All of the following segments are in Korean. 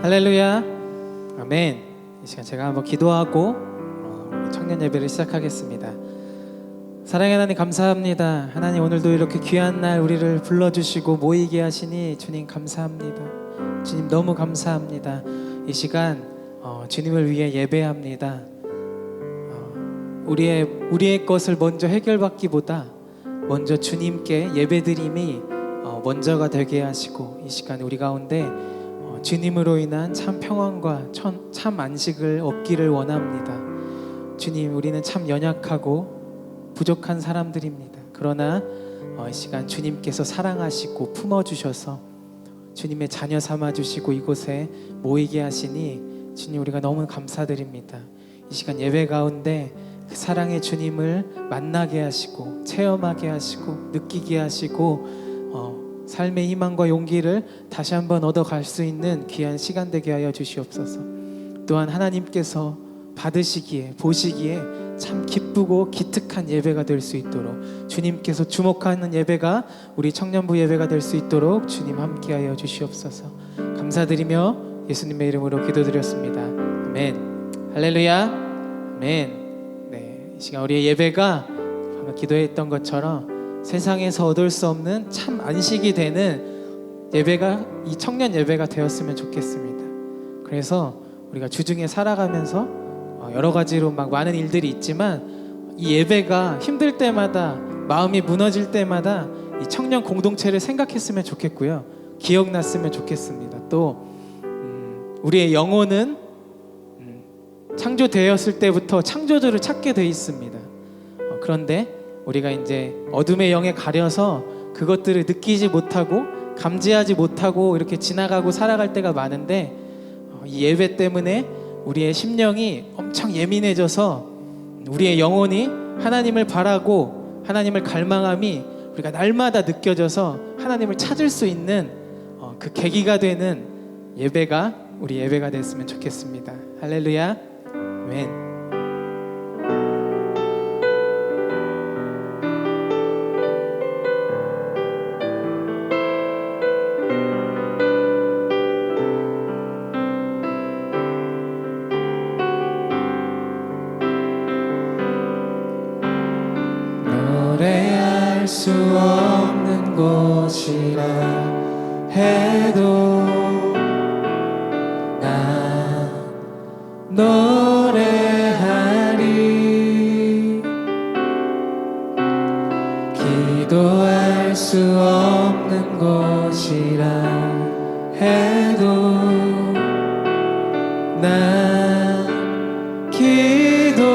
할렐루야. 아멘. 이 시간 제가 한번 기도하고 우리 청년 예배를 시작하겠습니다. 사랑의 하나님 감사합니다. 하나님 오늘도 이렇게 귀한 날 우리를 불러주시고 모이게 하시니 주님 감사합니다. 주님 너무 감사합니다. 이 시간 주님을 위해 예배합니다. 우리의 것을 먼저 해결받기보다 먼저 주님께 예배드림이 먼저가 되게 하시고 이 시간 우리 가운데 주님으로 인한 참 평안과 참 안식을 얻기를 원합니다. 주님, 우리는 참 연약하고 부족한 사람들입니다. 그러나 이 시간 주님께서 사랑하시고 품어주셔서 주님의 자녀 삼아주시고 이곳에 모이게 하시니 주님 우리가 너무 감사드립니다. 이 시간 예배 가운데 그 사랑의 주님을 만나게 하시고 체험하게 하시고 느끼게 하시고 삶의 희망과 용기를 다시 한번 얻어갈 수 있는 귀한 시간 되게 하여 주시옵소서. 또한 하나님께서 받으시기에 보시기에 참 기쁘고 기특한 예배가 될 수 있도록 주님께서 주목하는 예배가 우리 청년부 예배가 될 수 있도록 주님 함께하여 주시옵소서. 감사드리며 예수님의 이름으로 기도드렸습니다. 아멘. 할렐루야. 아멘. 네, 이 시간 우리의 예배가 방금 기도했던 것처럼 세상에서 얻을 수 없는 참 안식이 되는 예배가 이 청년 예배가 되었으면 좋겠습니다. 그래서 우리가 주중에 살아가면서 여러 가지로 막 많은 일들이 있지만 이 예배가 힘들 때마다 마음이 무너질 때마다 이 청년 공동체를 생각했으면 좋겠고요. 기억났으면 좋겠습니다. 또 우리의 영혼은 창조되었을 때부터 창조주를 찾게 돼 있습니다. 그런데 우리가 이제 어둠의 영에 가려서 그것들을 느끼지 못하고 감지하지 못하고 이렇게 지나가고 살아갈 때가 많은데 이 예배 때문에 우리의 심령이 엄청 예민해져서 우리의 영혼이 하나님을 바라고 하나님을 갈망함이 우리가 날마다 느껴져서 하나님을 찾을 수 있는 그 계기가 되는 예배가 우리 예배가 됐으면 좋겠습니다. 할렐루야. 아멘. 노래할 수 없는 곳이라 해도 나 노래하리. 기도할 수 없는 곳이라 해도 나 기도하리.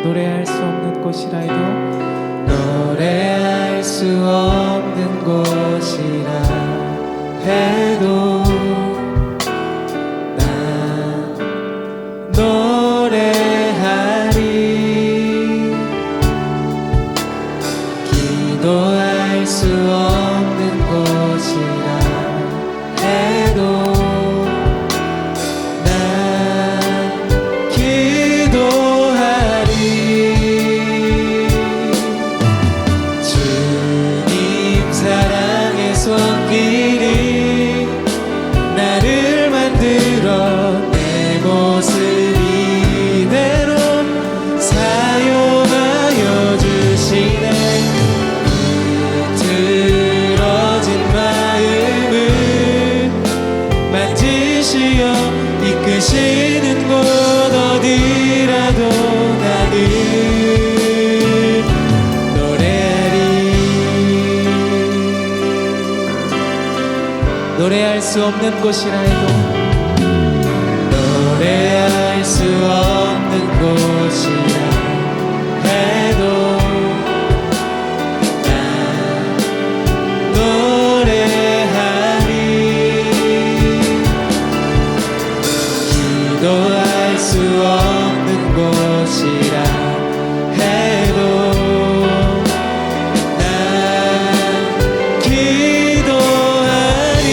노래할 수 없는 곳이라 해도 노래할 수 없는 곳이라 해도 나 노래하리. 기도할 수 없는 곳이라 해도 나 기도하리. 주님 사랑의 손길이 나를 만들어 내 모습 이대로 사용하여 주시네. 틀어진 마음을 만지시어 이끄시는 곳 어디라도 나는 노래하리. 노래할 수 없는 곳이라 해도 노래할 수 없는 곳이라 해도 나 노래하리. 기도할 수 없는 곳이라 해도 나 기도하리.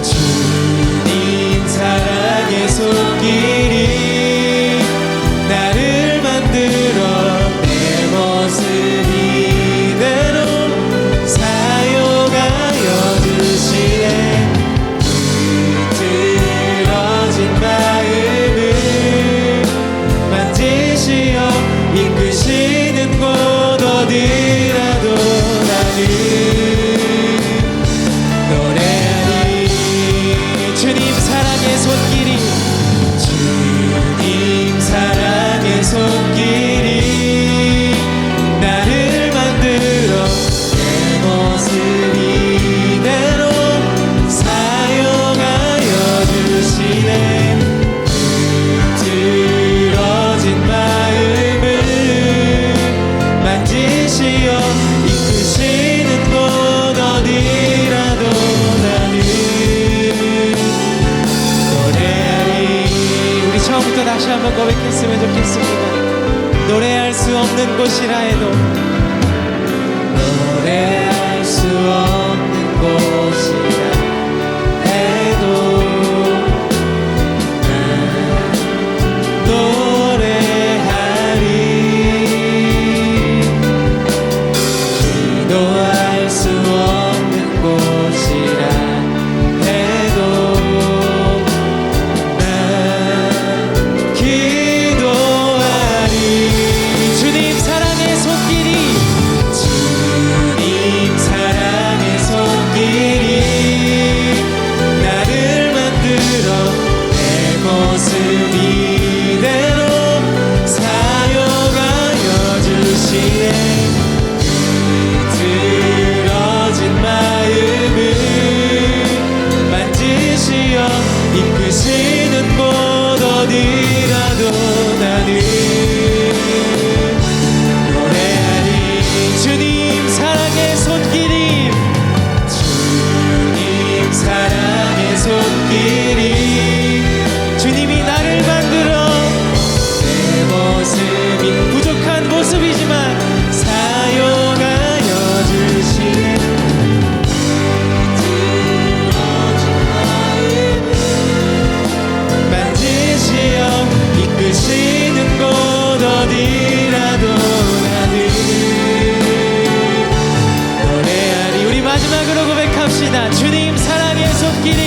주님 사랑의 손길이 곳이라 해도 노래할 수 없는 곳이라 해도 난 노래하리. 기도할 수 없는 곳이라 해도 난 기도하리. 주님 사랑의 손길이 주님 사랑의 손길이 나를 만들어 내 모습 이대로 사용하여 주시네. 들어진 마음을 만지시어 이끄시는 곳 어디라도 나는 노래하리. 주님 사랑의 손길이 주님 사랑의 손길이 주님이 나를 만들어 내 모습이 부족한 모습이지만 사용하여 주시네. 들어진 마음을 만지시어 이끄시는 곳 어디라도 나는 노래하리. 우리 마지막으로 고백합시다. 주님 사랑의 손길이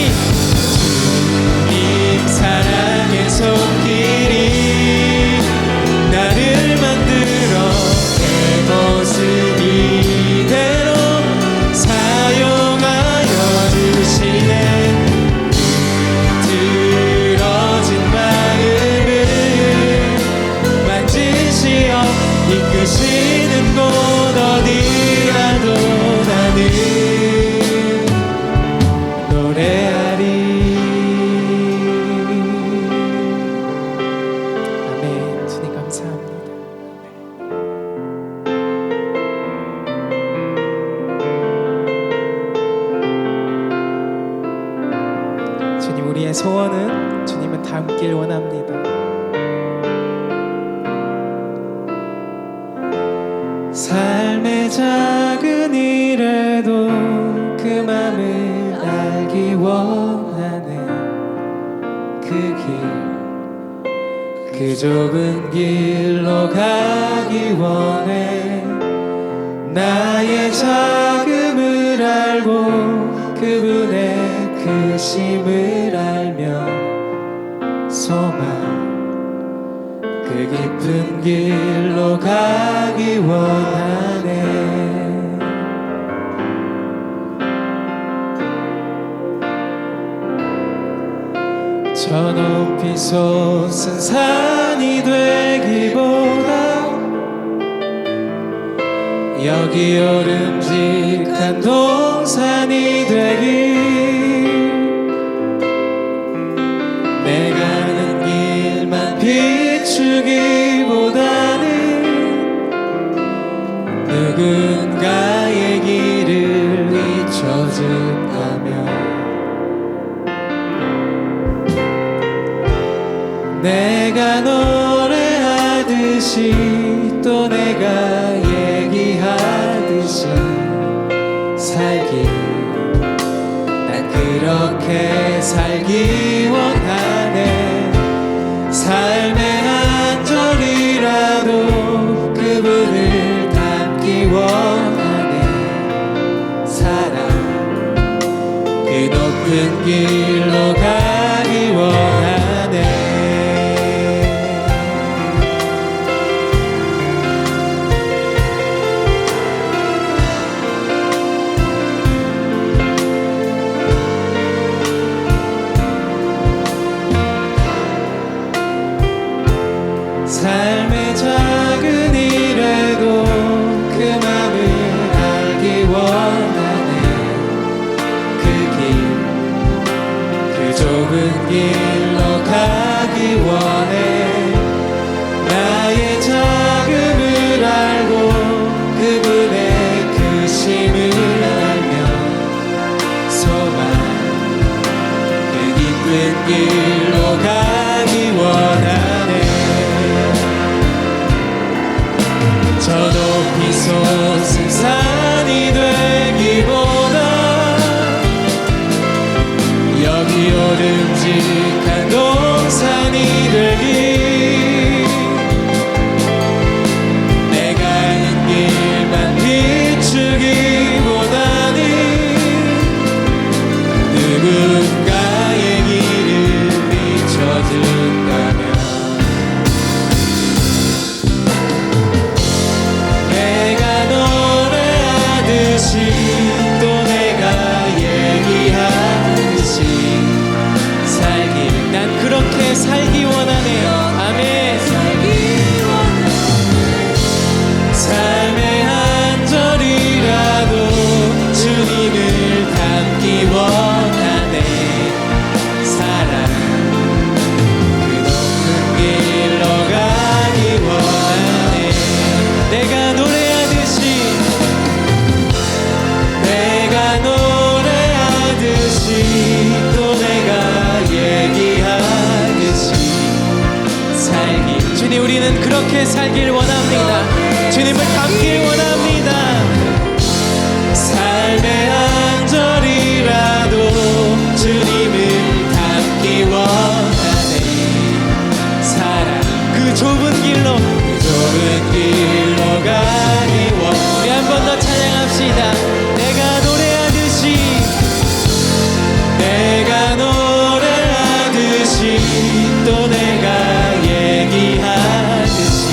주님 사랑의 손길이 나를 만들어 내 모습 이대로 사용하여 주시네. 들어진 마음을 만지시어 이끄시는 곳 어디라도 나는 노래하리. 아멘. 주님 감사합니다. 주님 우리의 소원은 주님은 닮길 원합니다. 삶의 작은 일에도 그 맘을 알기 원하네. 그 좁은 길로 가기 원해. 나의 작음을 알고 그분의 크심을 알며 소망 그 깊은 길로 가기 원하네. 저 높이 솟은 산이 되기보다 여기 오름직한 동산이 되길. 내가 가는 길만 비추기보다는 누군가의 길을 비춰준다면 내가 노래하듯이 또 내가 얘기하듯이 살기. 난 그렇게 살기 원하네. 삶의 한 절이라도 그분을 닮기 원하네. 사랑 그 높은 길로 가기 원하네. 삶의 작은 일에도 그 맘을 알기 원하네. 그 길, 그 좁은 길로 가기 원해. 나의 작음을 알고 그분의 크심을 알며 소망 그 깊은 길로 가기 원하네. 저 담기 원하네. 사랑 그 높은 길로 가기 원하네. 내가 노래하듯이 또 내가 얘기하듯이 살기. 주님, 우리는 그렇게 살길 원합니다. 주님을 닮길 원합니다. 삶의 한 절이라도 주님을 닮기 원하네. 사랑 그 좁은 길로 가기 원하네. 우리 한 번 더 찬양합시다. 내가 노래하듯이 또 내가 얘기하듯이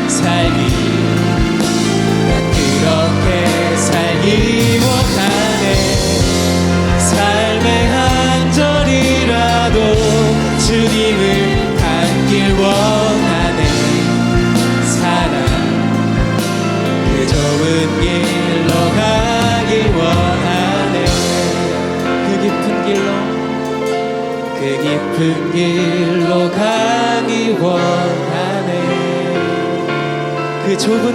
살기. 난 그렇게 살기 원하네. 삶의 한 절이라도 주님을 닮길 원하네. 사랑 그 좁은 길로 가길 원하네. 그 깊은 길로 가기 원하네. 그 좁은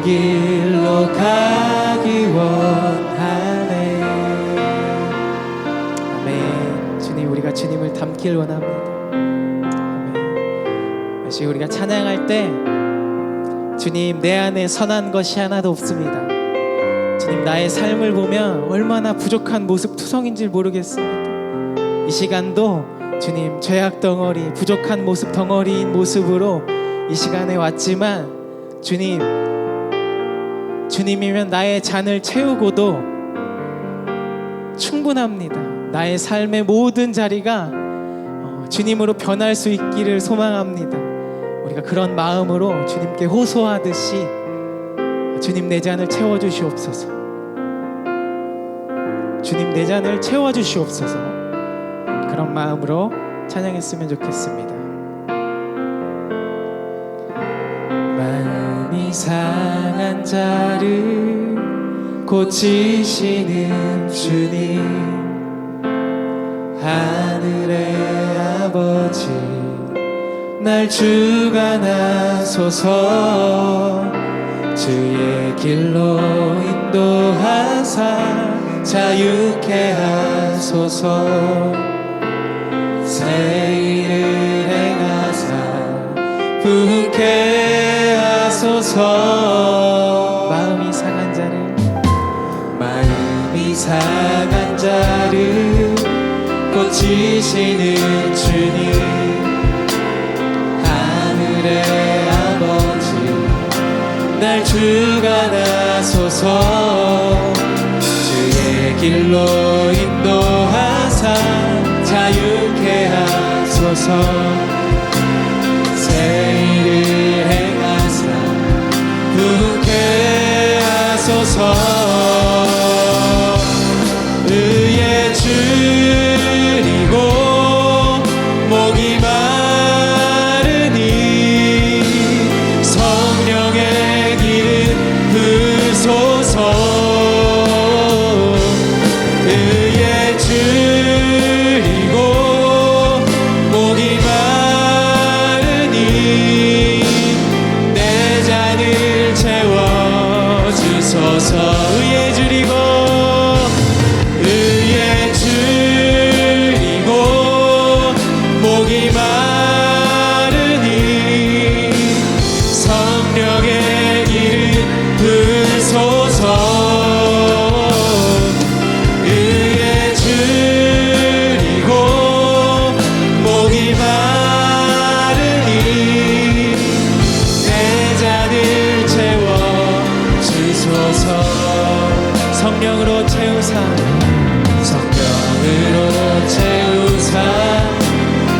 길로 가기 원하네. 아멘. 주님, 우리가 주님을 닮길 원합니다. 아멘. 다시 우리가 찬양할 때 주님, 내 안에 선한 것이 하나도 없습니다. 주님, 나의 삶을 보면 얼마나 부족한 모습 투성인지 모르겠습니다. 이 시간도 주님, 죄악 덩어리, 부족한 모습 덩어리인 모습으로 이 시간에 왔지만 주님이면 나의 잔을 채우고도 충분합니다. 나의 삶의 모든 자리가 주님으로 변할 수 있기를 소망합니다. 우리가 그런 마음으로 주님께 호소하듯이 주님, 내 잔을 채워주시옵소서. 주님, 내 잔을 채워주시옵소서. 그런 마음으로 찬양했으면 좋겠습니다. 마음이 상한 자를 고치시는 주님, 하늘의 아버지 날 주관하소서. 주의 길로 인도하사 자유케 하소서. 새 일을 행하사 부흥케 하소서. 마음이 상한 자를 고치시는 주님, 하늘의 아버지 날 주관하소서. 주의 길로 인도하사 자유케 하소서. 새 일을 행하사 부흥케 하소서. 의에 줄이고 목이 마르니 성령의 길은 부소서. 의에 줄이고 목이 마르니 내 잔을 채워주소서. 의에 줄이고 목이 마르니 성령의 길을 부소서. 의에 줄이고 목이 마르니 내 잔을 채워주소서. 성령으로 채우사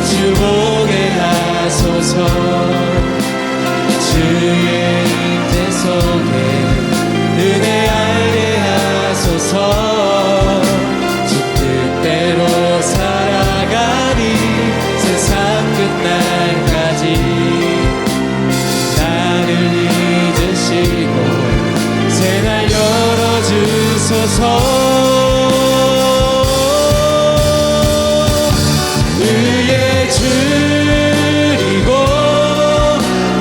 주보게 하소서. 주의 임재 속에 은혜 알게 하소서. 주 뜻대로 살아가니 세상 끝날까지 나를 잊으시고 새날 열어 주소서. 의에 줄이고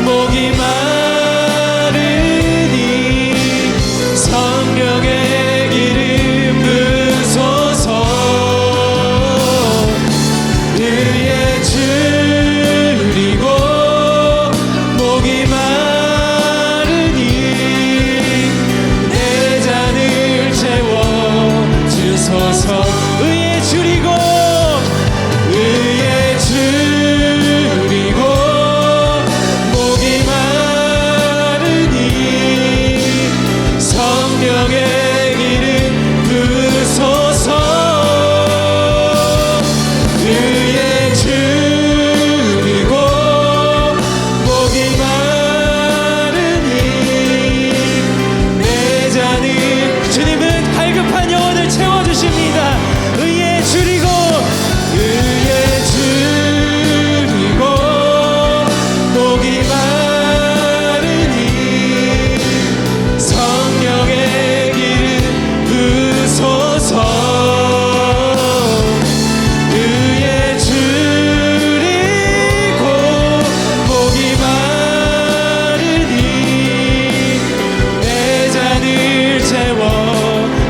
목이 마르니 성령의 기름 부으소서. 의에 줄이고 목이 마르니 내 잔을 채워 주소서. 의에 줄이고 의에 줄이고 목이 마르니 성령의 기름 부으소서. 의에 줄이고 목이 마르니 내 잔을 주님은 갈급한 영혼을 채워주십니다. 의에 줄이고 의에 줄이고 목이 마르니 성령의 기름 부으소서. 의에 줄이고 목이 마르니 내 잔을 채워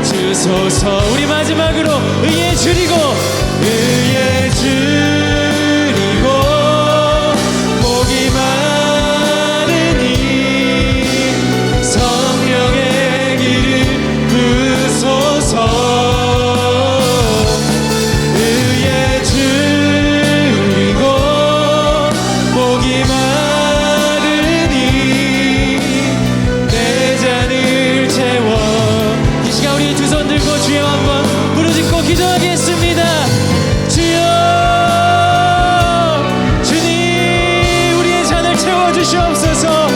주소서. 우리 마지막으로 의에 줄이고 의에 줄이고 목이 마르니 성령의 기름 부으소서. 의에 줄이고 목이 마르니 내 잔을 채워. 이 시간 우리 두 손 들고 주여 한번 부르짖고 기도하겠습니다. 주여, 주님 우리의 잔을 채워주시옵소서.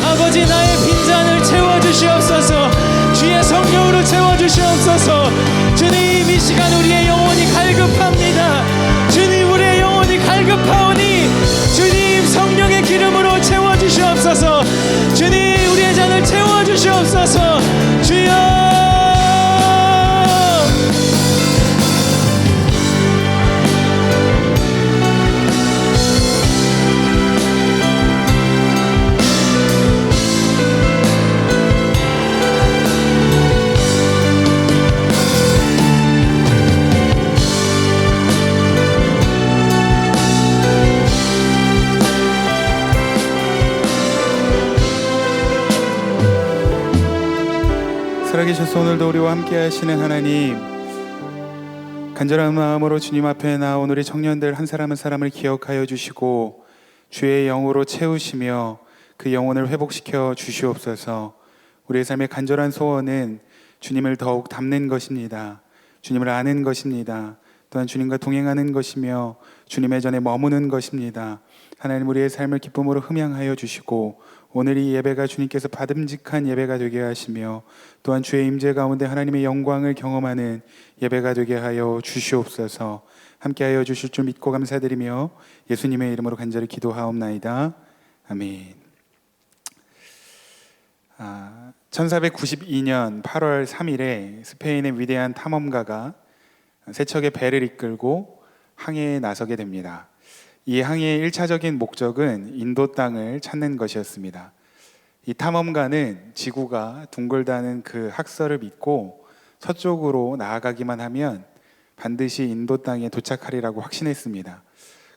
아버지 나의 빈잔을 채워주시옵소서. 주의 성령으로 채워주시옵소서. 주님 이 시간 우리의 영혼이 갈급합니다. 주님 우리의 영혼이 갈급하오니 주님 성령의 기름으로 채워주시옵소서. 주님 우리의 잔을 채워주시옵소서. 주여. 살아계셔서 오늘도 우리와 함께 하시는 하나님, 간절한 마음으로 주님 앞에 나온 우리 청년들 한 사람 한 사람을 기억하여 주시고 주의 영으로 채우시며 그 영혼을 회복시켜 주시옵소서. 우리의 삶의 간절한 소원은 주님을 더욱 닮는 것입니다. 주님을 아는 것입니다. 또한 주님과 동행하는 것이며 주님의 전에 머무는 것입니다. 하나님 우리의 삶을 기쁨으로 흠양하여 주시고 오늘 이 예배가 주님께서 받음직한 예배가 되게 하시며 또한 주의 임재 가운데 하나님의 영광을 경험하는 예배가 되게 하여 주시옵소서. 함께하여 주실 줄 믿고 감사드리며 예수님의 이름으로 간절히 기도하옵나이다. 아멘. 1492년 8월 3일에 스페인의 위대한 탐험가가 세척의 배를 이끌고 항해에 나서게 됩니다. 이 항해의 1차적인 목적은 인도 땅을 찾는 것이었습니다. 이 탐험가는 지구가 둥글다는 그 학설을 믿고 서쪽으로 나아가기만 하면 반드시 인도 땅에 도착하리라고 확신했습니다.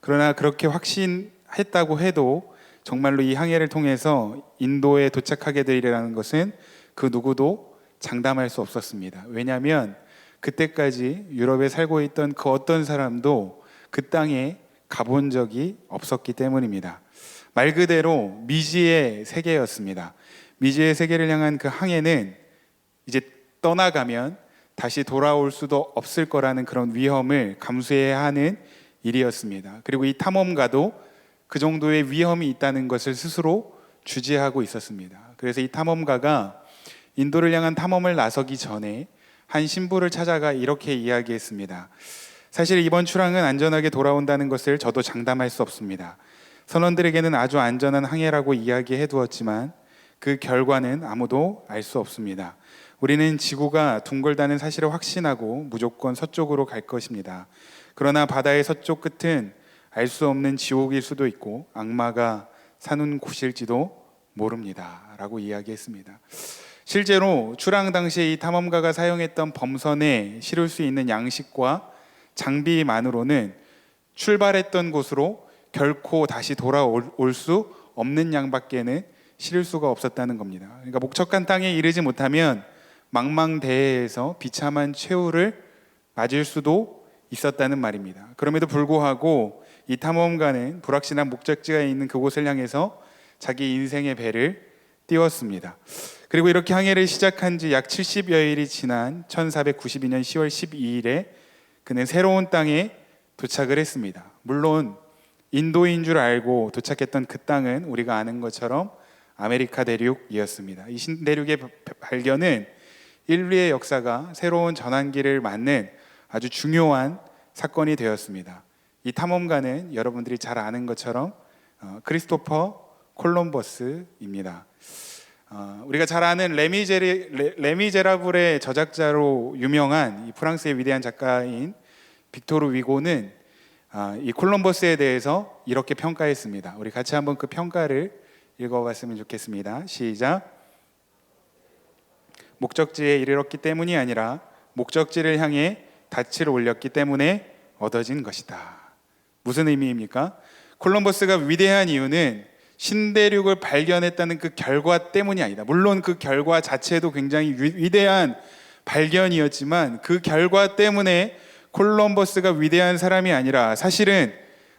그러나 그렇게 확신했다고 해도 정말로 이 항해를 통해서 인도에 도착하게 되리라는 것은 그 누구도 장담할 수 없었습니다. 왜냐하면 그때까지 유럽에 살고 있던 그 어떤 사람도 그 땅에 가본 적이 없었기 때문입니다. 말 그대로 미지의 세계였습니다. 미지의 세계를 향한 그 항해는 이제 떠나가면 다시 돌아올 수도 없을 거라는 그런 위험을 감수해야 하는 일이었습니다. 그리고 이 탐험가도 그 정도의 위험이 있다는 것을 스스로 주지하고 있었습니다. 그래서 이 탐험가가 인도를 향한 탐험을 나서기 전에 한 신부를 찾아가 이렇게 이야기했습니다. 사실 이번 출항은 안전하게 돌아온다는 것을 저도 장담할 수 없습니다. 선원들에게는 아주 안전한 항해라고 이야기해 두었지만 그 결과는 아무도 알 수 없습니다. 우리는 지구가 둥글다는 사실을 확신하고 무조건 서쪽으로 갈 것입니다. 그러나 바다의 서쪽 끝은 알 수 없는 지옥일 수도 있고 악마가 사는 곳일지도 모릅니다. 라고 이야기했습니다. 실제로 출항 당시에 이 탐험가가 사용했던 범선에 실을 수 있는 양식과 장비만으로는 출발했던 곳으로 결코 다시 돌아올 수 없는 양밖에는 실을 수가 없었다는 겁니다. 그러니까 목적한 땅에 이르지 못하면 망망대해에서 비참한 최후를 맞을 수도 있었다는 말입니다. 그럼에도 불구하고 이 탐험가는 불확실한 목적지가 있는 그곳을 향해서 자기 인생의 배를 띄웠습니다. 그리고 이렇게 항해를 시작한 지 약 70여일이 지난 1492년 10월 12일에 그는 새로운 땅에 도착을 했습니다. 물론 인도인 줄 알고 도착했던 그 땅은 우리가 아는 것처럼 아메리카 대륙이었습니다. 이 신대륙의 발견은 인류의 역사가 새로운 전환기를 맞는 아주 중요한 사건이 되었습니다. 이 탐험가는 여러분들이 잘 아는 것처럼 크리스토퍼 콜럼버스입니다. 우리가 잘 아는 레미제라블의 저작자로 유명한 이 프랑스의 위대한 작가인 빅토르 위고는 이 콜럼버스에 대해서 이렇게 평가했습니다. 우리 같이 한번 그 평가를 읽어봤으면 좋겠습니다. 시작. 목적지에 이르렀기 때문이 아니라 목적지를 향해 닻을 올렸기 때문에 얻어진 것이다. 무슨 의미입니까? 콜럼버스가 위대한 이유는 신대륙을 발견했다는 그 결과 때문이 아니다. 물론 그 결과 자체도 굉장히 위대한 발견이었지만 그 결과 때문에 콜럼버스가 위대한 사람이 아니라 사실은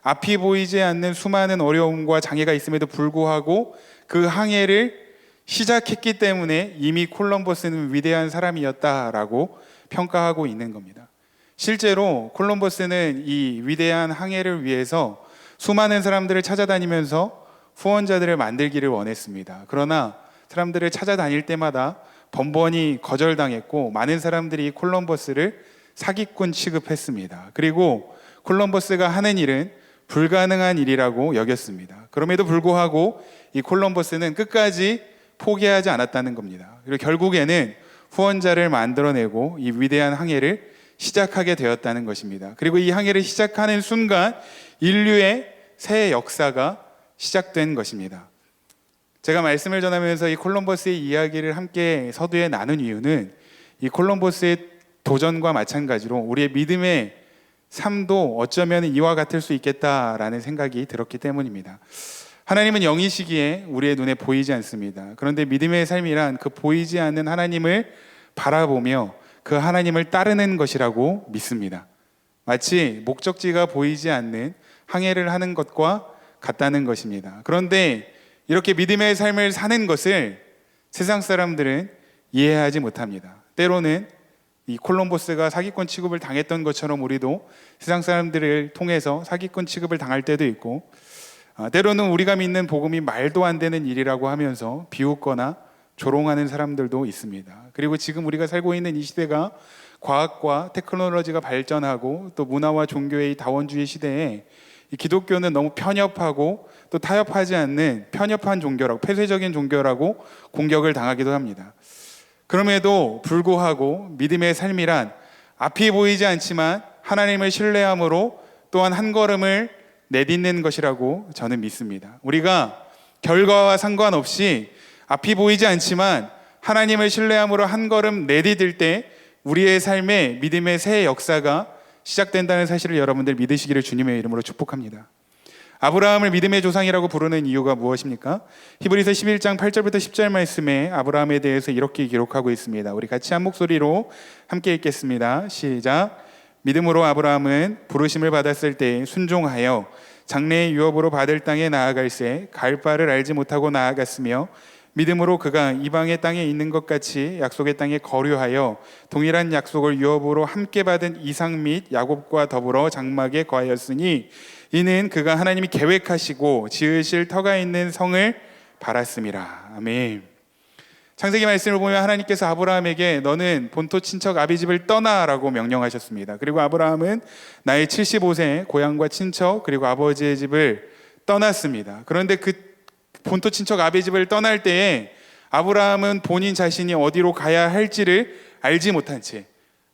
앞이 보이지 않는 수많은 어려움과 장애가 있음에도 불구하고 그 항해를 시작했기 때문에 이미 콜럼버스는 위대한 사람이었다라고 평가하고 있는 겁니다. 실제로 콜럼버스는 이 위대한 항해를 위해서 수많은 사람들을 찾아다니면서 후원자들을 만들기를 원했습니다. 그러나 사람들을 찾아다닐 때마다 번번이 거절당했고 많은 사람들이 콜럼버스를 사기꾼 취급했습니다. 그리고 콜럼버스가 하는 일은 불가능한 일이라고 여겼습니다. 그럼에도 불구하고 이 콜럼버스는 끝까지 포기하지 않았다는 겁니다. 그리고 결국에는 후원자를 만들어내고 이 위대한 항해를 시작하게 되었다는 것입니다. 그리고 이 항해를 시작하는 순간 인류의 새 역사가 시작된 것입니다. 제가 말씀을 전하면서 이 콜럼버스의 이야기를 함께 서두에 나눈 이유는 이 콜럼버스의 도전과 마찬가지로 우리의 믿음의 삶도 어쩌면 이와 같을 수 있겠다라는 생각이 들었기 때문입니다. 하나님은 영이시기에 우리의 눈에 보이지 않습니다. 그런데 믿음의 삶이란 그 보이지 않는 하나님을 바라보며 그 하나님을 따르는 것이라고 믿습니다. 마치 목적지가 보이지 않는 항해를 하는 것과 같다는 것입니다. 그런데 이렇게 믿음의 삶을 사는 것을 세상 사람들은 이해하지 못합니다. 때로는 이 콜럼버스가 사기꾼 취급을 당했던 것처럼 우리도 세상 사람들을 통해서 사기꾼 취급을 당할 때도 있고, 때로는 우리가 믿는 복음이 말도 안 되는 일이라고 하면서 비웃거나 조롱하는 사람들도 있습니다. 그리고 지금 우리가 살고 있는 이 시대가 과학과 테크놀로지가 발전하고 또 문화와 종교의 다원주의 시대에 이 기독교는 너무 편협하고 또 타협하지 않는 편협한 종교라고, 폐쇄적인 종교라고 공격을 당하기도 합니다. 그럼에도 불구하고 믿음의 삶이란 앞이 보이지 않지만 하나님을 신뢰함으로 또한 한 걸음을 내딛는 것이라고 저는 믿습니다. 우리가 결과와 상관없이 앞이 보이지 않지만 하나님을 신뢰함으로 한 걸음 내디딜 때 우리의 삶에 믿음의 새 역사가 시작된다는 사실을 여러분들 믿으시기를 주님의 이름으로 축복합니다. 아브라함을 믿음의 조상이라고 부르는 이유가 무엇입니까? 히브리서 11장 8절부터 10절 말씀에 아브라함에 대해서 이렇게 기록하고 있습니다. 우리 같이 한 목소리로 함께 읽겠습니다. 시작. 믿음으로 아브라함은 부르심을 받았을 때 순종하여 장래의 유업으로 받을 땅에 나아갈새 갈 바를 알지 못하고 나아갔으며 믿음으로 그가 이방의 땅에 있는 것 같이 약속의 땅에 거류하여 동일한 약속을 유업으로 함께 받은 이삭 및 야곱과 더불어 장막에 거하였으니 이는 그가 하나님이 계획하시고 지으실 터가 있는 성을 바랐음이라. 아멘. 창세기 말씀을 보면 하나님께서 아브라함에게 너는 본토 친척 아비 집을 떠나라고 명령하셨습니다. 그리고 아브라함은 나이 75세 고향과 친척 그리고 아버지의 집을 떠났습니다. 그런데 그 본토 친척 아비 집을 떠날 때에 아브라함은 본인 자신이 어디로 가야 할지를 알지 못한 채,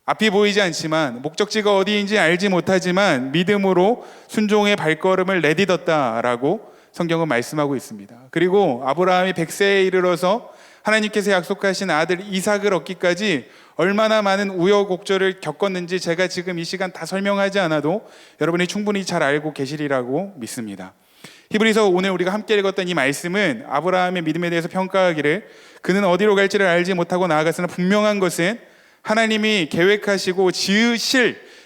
앞이 보이지 않지만 목적지가 어디인지 알지 못하지만 믿음으로 순종의 발걸음을 내딛었다라고 성경은 말씀하고 있습니다. 그리고 아브라함이 100세에 이르러서 하나님께서 약속하신 아들 이삭을 얻기까지 얼마나 많은 우여곡절을 겪었는지 제가 지금 이 시간 다 설명하지 않아도 여러분이 충분히 잘 알고 계시리라고 믿습니다. 히브리서 오늘 우리가 함께 읽었던 이 말씀은 아브라함의 믿음에 대해서 평가하기를 그는 어디로 갈지를 알지 못하고 나아갔으나 분명한 것은 하나님이 계획하시고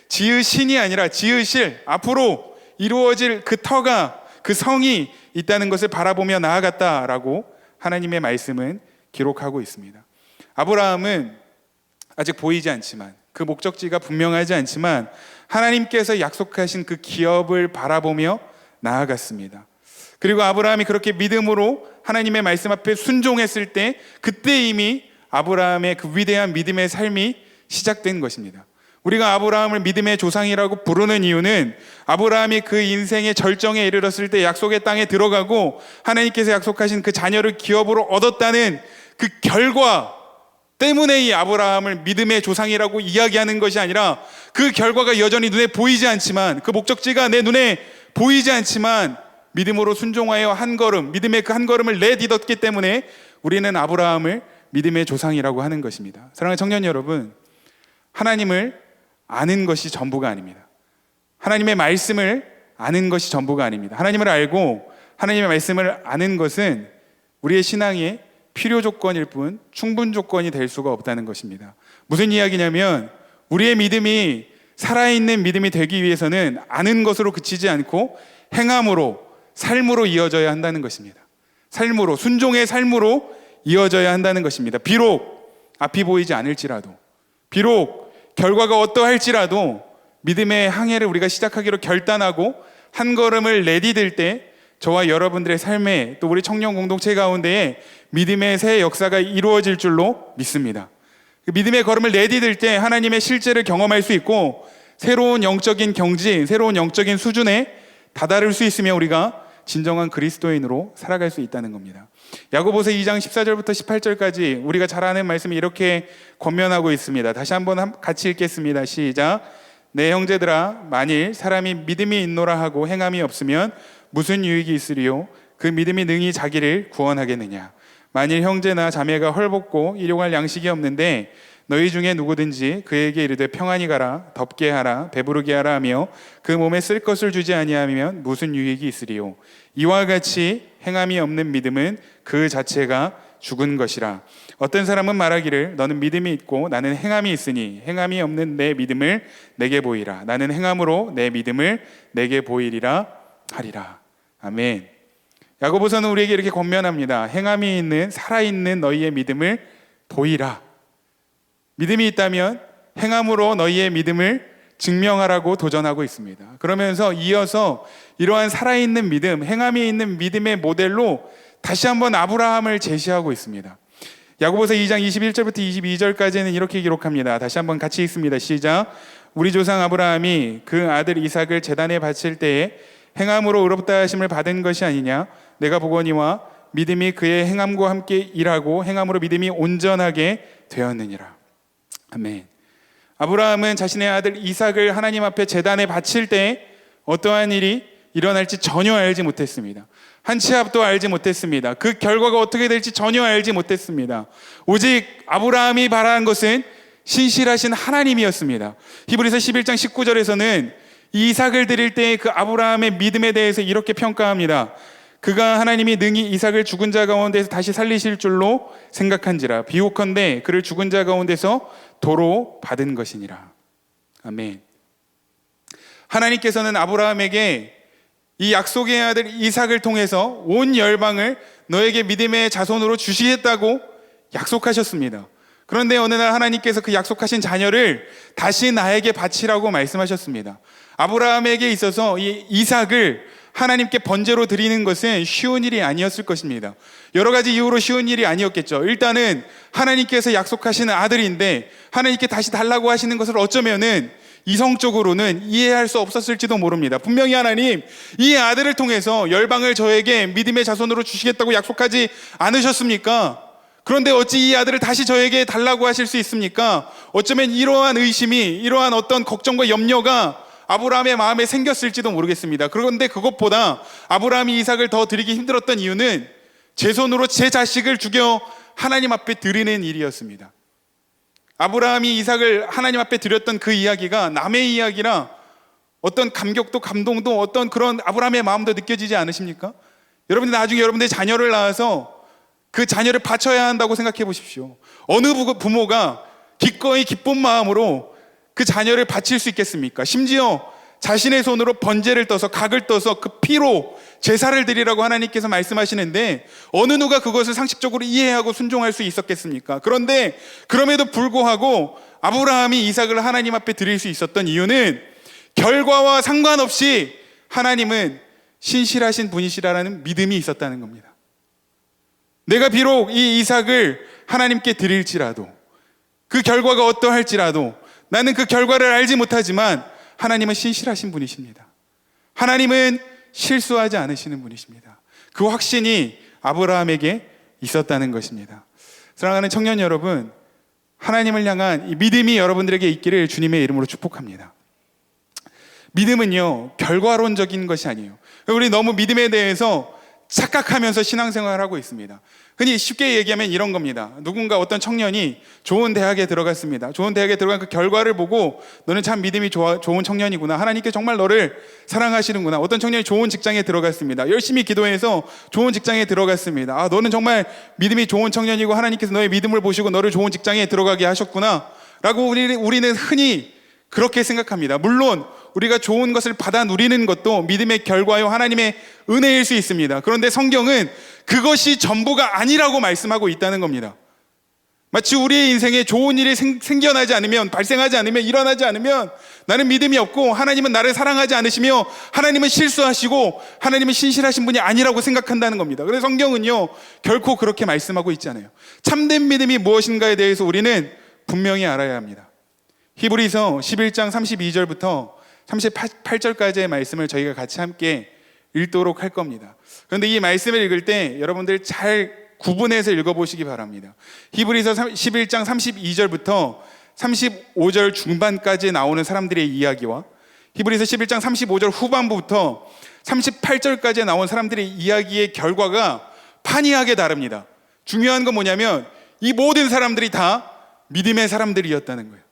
지으신이 아니라 지으실, 앞으로 이루어질 그 터가, 그 성이 있다는 것을 바라보며 나아갔다라고 하나님의 말씀은 기록하고 있습니다. 아브라함은 아직 보이지 않지만, 그 목적지가 분명하지 않지만 하나님께서 약속하신 그 기업을 바라보며 나아갔습니다. 그리고 아브라함이 그렇게 믿음으로 하나님의 말씀 앞에 순종했을 때, 그때 이미 아브라함의 그 위대한 믿음의 삶이 시작된 것입니다. 우리가 아브라함을 믿음의 조상이라고 부르는 이유는 아브라함이 그 인생의 절정에 이르렀을 때 약속의 땅에 들어가고 하나님께서 약속하신 그 자녀를 기업으로 얻었다는 그 결과 때문에 이 아브라함을 믿음의 조상이라고 이야기하는 것이 아니라, 그 결과가 여전히 눈에 보이지 않지만, 그 목적지가 내 눈에 보이지 않지만 믿음으로 순종하여 한 걸음, 믿음의 그 한 걸음을 내딛었기 때문에 우리는 아브라함을 믿음의 조상이라고 하는 것입니다. 사랑하는 청년 여러분, 하나님을 아는 것이 전부가 아닙니다. 하나님의 말씀을 아는 것이 전부가 아닙니다. 하나님을 알고 하나님의 말씀을 아는 것은 우리의 신앙의 필요 조건일 뿐 충분 조건이 될 수가 없다는 것입니다. 무슨 이야기냐면, 우리의 믿음이 살아있는 믿음이 되기 위해서는 아는 것으로 그치지 않고 행함으로, 삶으로 이어져야 한다는 것입니다. 삶으로, 순종의 삶으로 이어져야 한다는 것입니다. 비록 앞이 보이지 않을지라도, 비록 결과가 어떠할지라도 믿음의 항해를 우리가 시작하기로 결단하고 한 걸음을 내디딜 때 저와 여러분들의 삶에, 또 우리 청년 공동체 가운데에 믿음의 새 역사가 이루어질 줄로 믿습니다. 그 믿음의 걸음을 내디딜 때 하나님의 실제를 경험할 수 있고 새로운 영적인 경지, 새로운 영적인 수준에 다다를 수 있으며 우리가 진정한 그리스도인으로 살아갈 수 있다는 겁니다. 야고보서 2장 14절부터 18절까지 우리가 잘 아는 말씀이 이렇게 권면하고 있습니다. 다시 한번 같이 읽겠습니다. 시작. 내 형제들아, 만일 사람이 믿음이 있노라 하고 행함이 없으면 무슨 유익이 있으리요? 그 믿음이 능히 자기를 구원하겠느냐? 만일 형제나 자매가 헐벗고 일용할 양식이 없는데 너희 중에 누구든지 그에게 이르되 평안히 가라, 덥게 하라, 배부르게 하라 하며 그 몸에 쓸 것을 주지 아니하면 무슨 유익이 있으리요? 이와 같이 행함이 없는 믿음은 그 자체가 죽은 것이라. 어떤 사람은 말하기를 너는 믿음이 있고 나는 행함이 있으니 행함이 없는 내 믿음을 내게 보이라. 나는 행함으로 내 믿음을 내게 보이리라 하리라. 아멘. 야고보서는 우리에게 이렇게 권면합니다. 행함이 있는, 살아있는 너희의 믿음을 보이라. 믿음이 있다면 행함으로 너희의 믿음을 증명하라고 도전하고 있습니다. 그러면서 이어서 이러한 살아있는 믿음, 행함이 있는 믿음의 모델로 다시 한번 아브라함을 제시하고 있습니다. 야고보서 2장 21절부터 22절까지는 이렇게 기록합니다. 다시 한번 같이 읽습니다. 시작. 우리 조상 아브라함이 그 아들 이삭을 제단에 바칠 때에 행함으로 의롭다 하심을 받은 것이 아니냐? 내가 보거니와 믿음이 그의 행함과 함께 일하고 행함으로 믿음이 온전하게 되었느니라. 아멘. 아브라함은 자신의 아들 이삭을 하나님 앞에 제단에 바칠 때 어떠한 일이 일어날지 전혀 알지 못했습니다. 한 치 앞도 알지 못했습니다. 그 결과가 어떻게 될지 전혀 알지 못했습니다. 오직 아브라함이 바라는 것은 신실하신 하나님이었습니다. 히브리서 11장 19절에서는 이삭을 드릴 때의 그 아브라함의 믿음에 대해서 이렇게 평가합니다. 그가 하나님이 능히 이삭을 죽은 자 가운데서 다시 살리실 줄로 생각한지라. 비옥컨대 그를 죽은 자 가운데서 도로 받은 것이니라. 아멘. 하나님께서는 아브라함에게 이 약속의 아들 이삭을 통해서 온 열방을 너에게 믿음의 자손으로 주시겠다고 약속하셨습니다. 그런데 어느 날 하나님께서 그 약속하신 자녀를 다시 나에게 바치라고 말씀하셨습니다. 아브라함에게 있어서 이 이삭을 하나님께 번제로 드리는 것은 쉬운 일이 아니었을 것입니다. 여러 가지 이유로 쉬운 일이 아니었겠죠. 일단은 하나님께서 약속하시는 아들인데 하나님께 다시 달라고 하시는 것을 어쩌면은 이성적으로는 이해할 수 없었을지도 모릅니다. 분명히 하나님 이 아들을 통해서 열방을 저에게 믿음의 자손으로 주시겠다고 약속하지 않으셨습니까? 그런데 어찌 이 아들을 다시 저에게 달라고 하실 수 있습니까? 어쩌면 이러한 의심이, 이러한 어떤 걱정과 염려가 아브라함의 마음에 생겼을지도 모르겠습니다. 그런데 그것보다 아브라함이 이삭을 더 드리기 힘들었던 이유는 제 손으로 제 자식을 죽여 하나님 앞에 드리는 일이었습니다. 아브라함이 이삭을 하나님 앞에 드렸던 그 이야기가 남의 이야기라 어떤 감격도 감동도 어떤 그런 아브라함의 마음도 느껴지지 않으십니까? 여러분들 나중에 여러분들의 자녀를 낳아서 그 자녀를 바쳐야 한다고 생각해 보십시오. 어느 부모가 기꺼이 기쁜 마음으로 그 자녀를 바칠 수 있겠습니까? 심지어 자신의 손으로 번제를 떠서 각을 떠서 그 피로 제사를 드리라고 하나님께서 말씀하시는데 어느 누가 그것을 상식적으로 이해하고 순종할 수 있었겠습니까? 그런데 그럼에도 불구하고 아브라함이 이삭을 하나님 앞에 드릴 수 있었던 이유는 결과와 상관없이 하나님은 신실하신 분이시라는 믿음이 있었다는 겁니다. 내가 비록 이 이삭을 하나님께 드릴지라도 그 결과가 어떠할지라도 나는 그 결과를 알지 못하지만 하나님은 신실하신 분이십니다. 하나님은 실수하지 않으시는 분이십니다. 그 확신이 아브라함에게 있었다는 것입니다. 사랑하는 청년 여러분, 하나님을 향한 이 믿음이 여러분들에게 있기를 주님의 이름으로 축복합니다. 믿음은요, 결과론적인 것이 아니에요. 우리 너무 믿음에 대해서 착각하면서 신앙생활을 하고 있습니다. 흔히 쉽게 얘기하면 이런 겁니다. 누군가 어떤 청년이 좋은 대학에 들어갔습니다. 좋은 대학에 들어간 그 결과를 보고 너는 참 믿음이 좋은 청년이구나. 하나님께 정말 너를 사랑하시는구나. 어떤 청년이 좋은 직장에 들어갔습니다. 열심히 기도해서 좋은 직장에 들어갔습니다. 아, 너는 정말 믿음이 좋은 청년이고 하나님께서 너의 믿음을 보시고 너를 좋은 직장에 들어가게 하셨구나 라고 우리는 흔히 그렇게 생각합니다. 물론 우리가 좋은 것을 받아 누리는 것도 믿음의 결과요 하나님의 은혜일 수 있습니다. 그런데 성경은 그것이 전부가 아니라고 말씀하고 있다는 겁니다. 마치 우리의 인생에 좋은 일이 생겨나지 않으면, 발생하지 않으면, 일어나지 않으면 나는 믿음이 없고 하나님은 나를 사랑하지 않으시며 하나님은 실수하시고 하나님은 신실하신 분이 아니라고 생각한다는 겁니다. 그래서 성경은요 결코 그렇게 말씀하고 있지 않아요. 참된 믿음이 무엇인가에 대해서 우리는 분명히 알아야 합니다. 히브리서 11장 32절부터 38절까지의 말씀을 저희가 같이 함께 읽도록 할 겁니다. 그런데 이 말씀을 읽을 때 여러분들 잘 구분해서 읽어보시기 바랍니다. 히브리서 11장 32절부터 35절 중반까지 나오는 사람들의 이야기와 히브리서 11장 35절 후반부부터 38절까지 나온 사람들의 이야기의 결과가 판이하게 다릅니다. 중요한 건 뭐냐면 이 모든 사람들이 다 믿음의 사람들이었다는 거예요.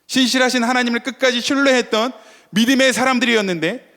신실하신 하나님을 끝까지 신뢰했던 믿음의 사람들이었는데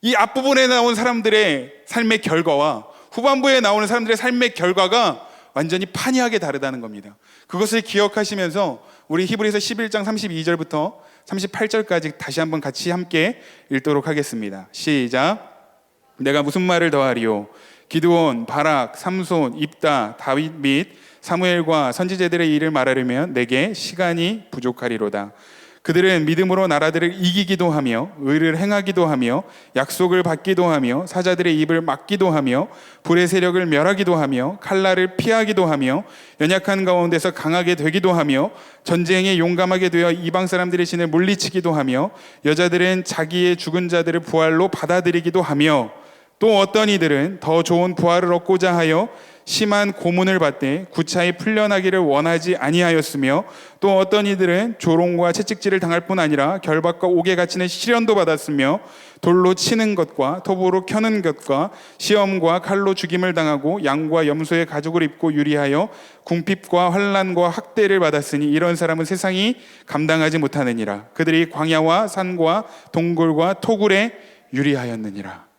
이 앞부분에 나온 사람들의 삶의 결과와 후반부에 나오는 사람들의 삶의 결과가 완전히 판이하게 다르다는 겁니다. 그것을 기억하시면서 우리 히브리서 11장 32절부터 38절까지 다시 한번 같이 함께 읽도록 하겠습니다. 시작. 내가 무슨 말을 더하리요? 기드온, 바락, 삼손, 입다, 다윗 및 사무엘과 선지자들의 일을 말하려면 내게 시간이 부족하리로다. 그들은 믿음으로 나라들을 이기기도 하며 의를 행하기도 하며 약속을 받기도 하며 사자들의 입을 막기도 하며 불의 세력을 멸하기도 하며 칼날을 피하기도 하며 연약한 가운데서 강하게 되기도 하며 전쟁에 용감하게 되어 이방 사람들의 신을 물리치기도 하며 여자들은 자기의 죽은 자들을 부활로 받아들이기도 하며 또 어떤 이들은 더 좋은 부활을 얻고자 하여 심한 고문을 받되 구차히 풀려나기를 원하지 아니하였으며 또 어떤 이들은 조롱과 채찍질을 당할 뿐 아니라 결박과 옥에 갇히는 시련도 받았으며 돌로 치는 것과 톱으로 켜는 것과 시험과 칼로 죽임을 당하고 양과 염소의 가죽을 입고 유리하여 궁핍과 환난과 학대를 받았으니 이런 사람은 세상이 감당하지 못하느니라. 그들이 광야와 산과 동굴과 토굴에 유리하였느니라.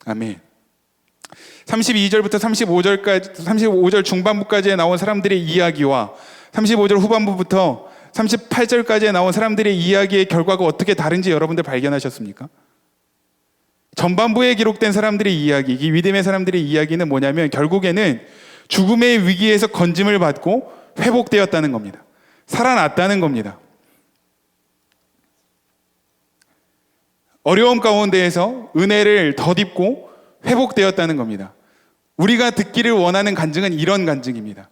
아멘. 32절부터 35절 중반부까지 나온 사람들의 이야기와 35절 후반부부터 38절까지 나온 사람들의 이야기의 결과가 어떻게 다른지 여러분들 발견하셨습니까? 전반부에 기록된 사람들의 이야기, 이 믿음의 사람들의 이야기는 뭐냐면 결국에는 죽음의 위기에서 건짐을 받고 회복되었다는 겁니다. 살아났다는 겁니다. 어려움 가운데에서 은혜를 덧입고 회복되었다는 겁니다. 우리가 듣기를 원하는 간증은 이런 간증입니다.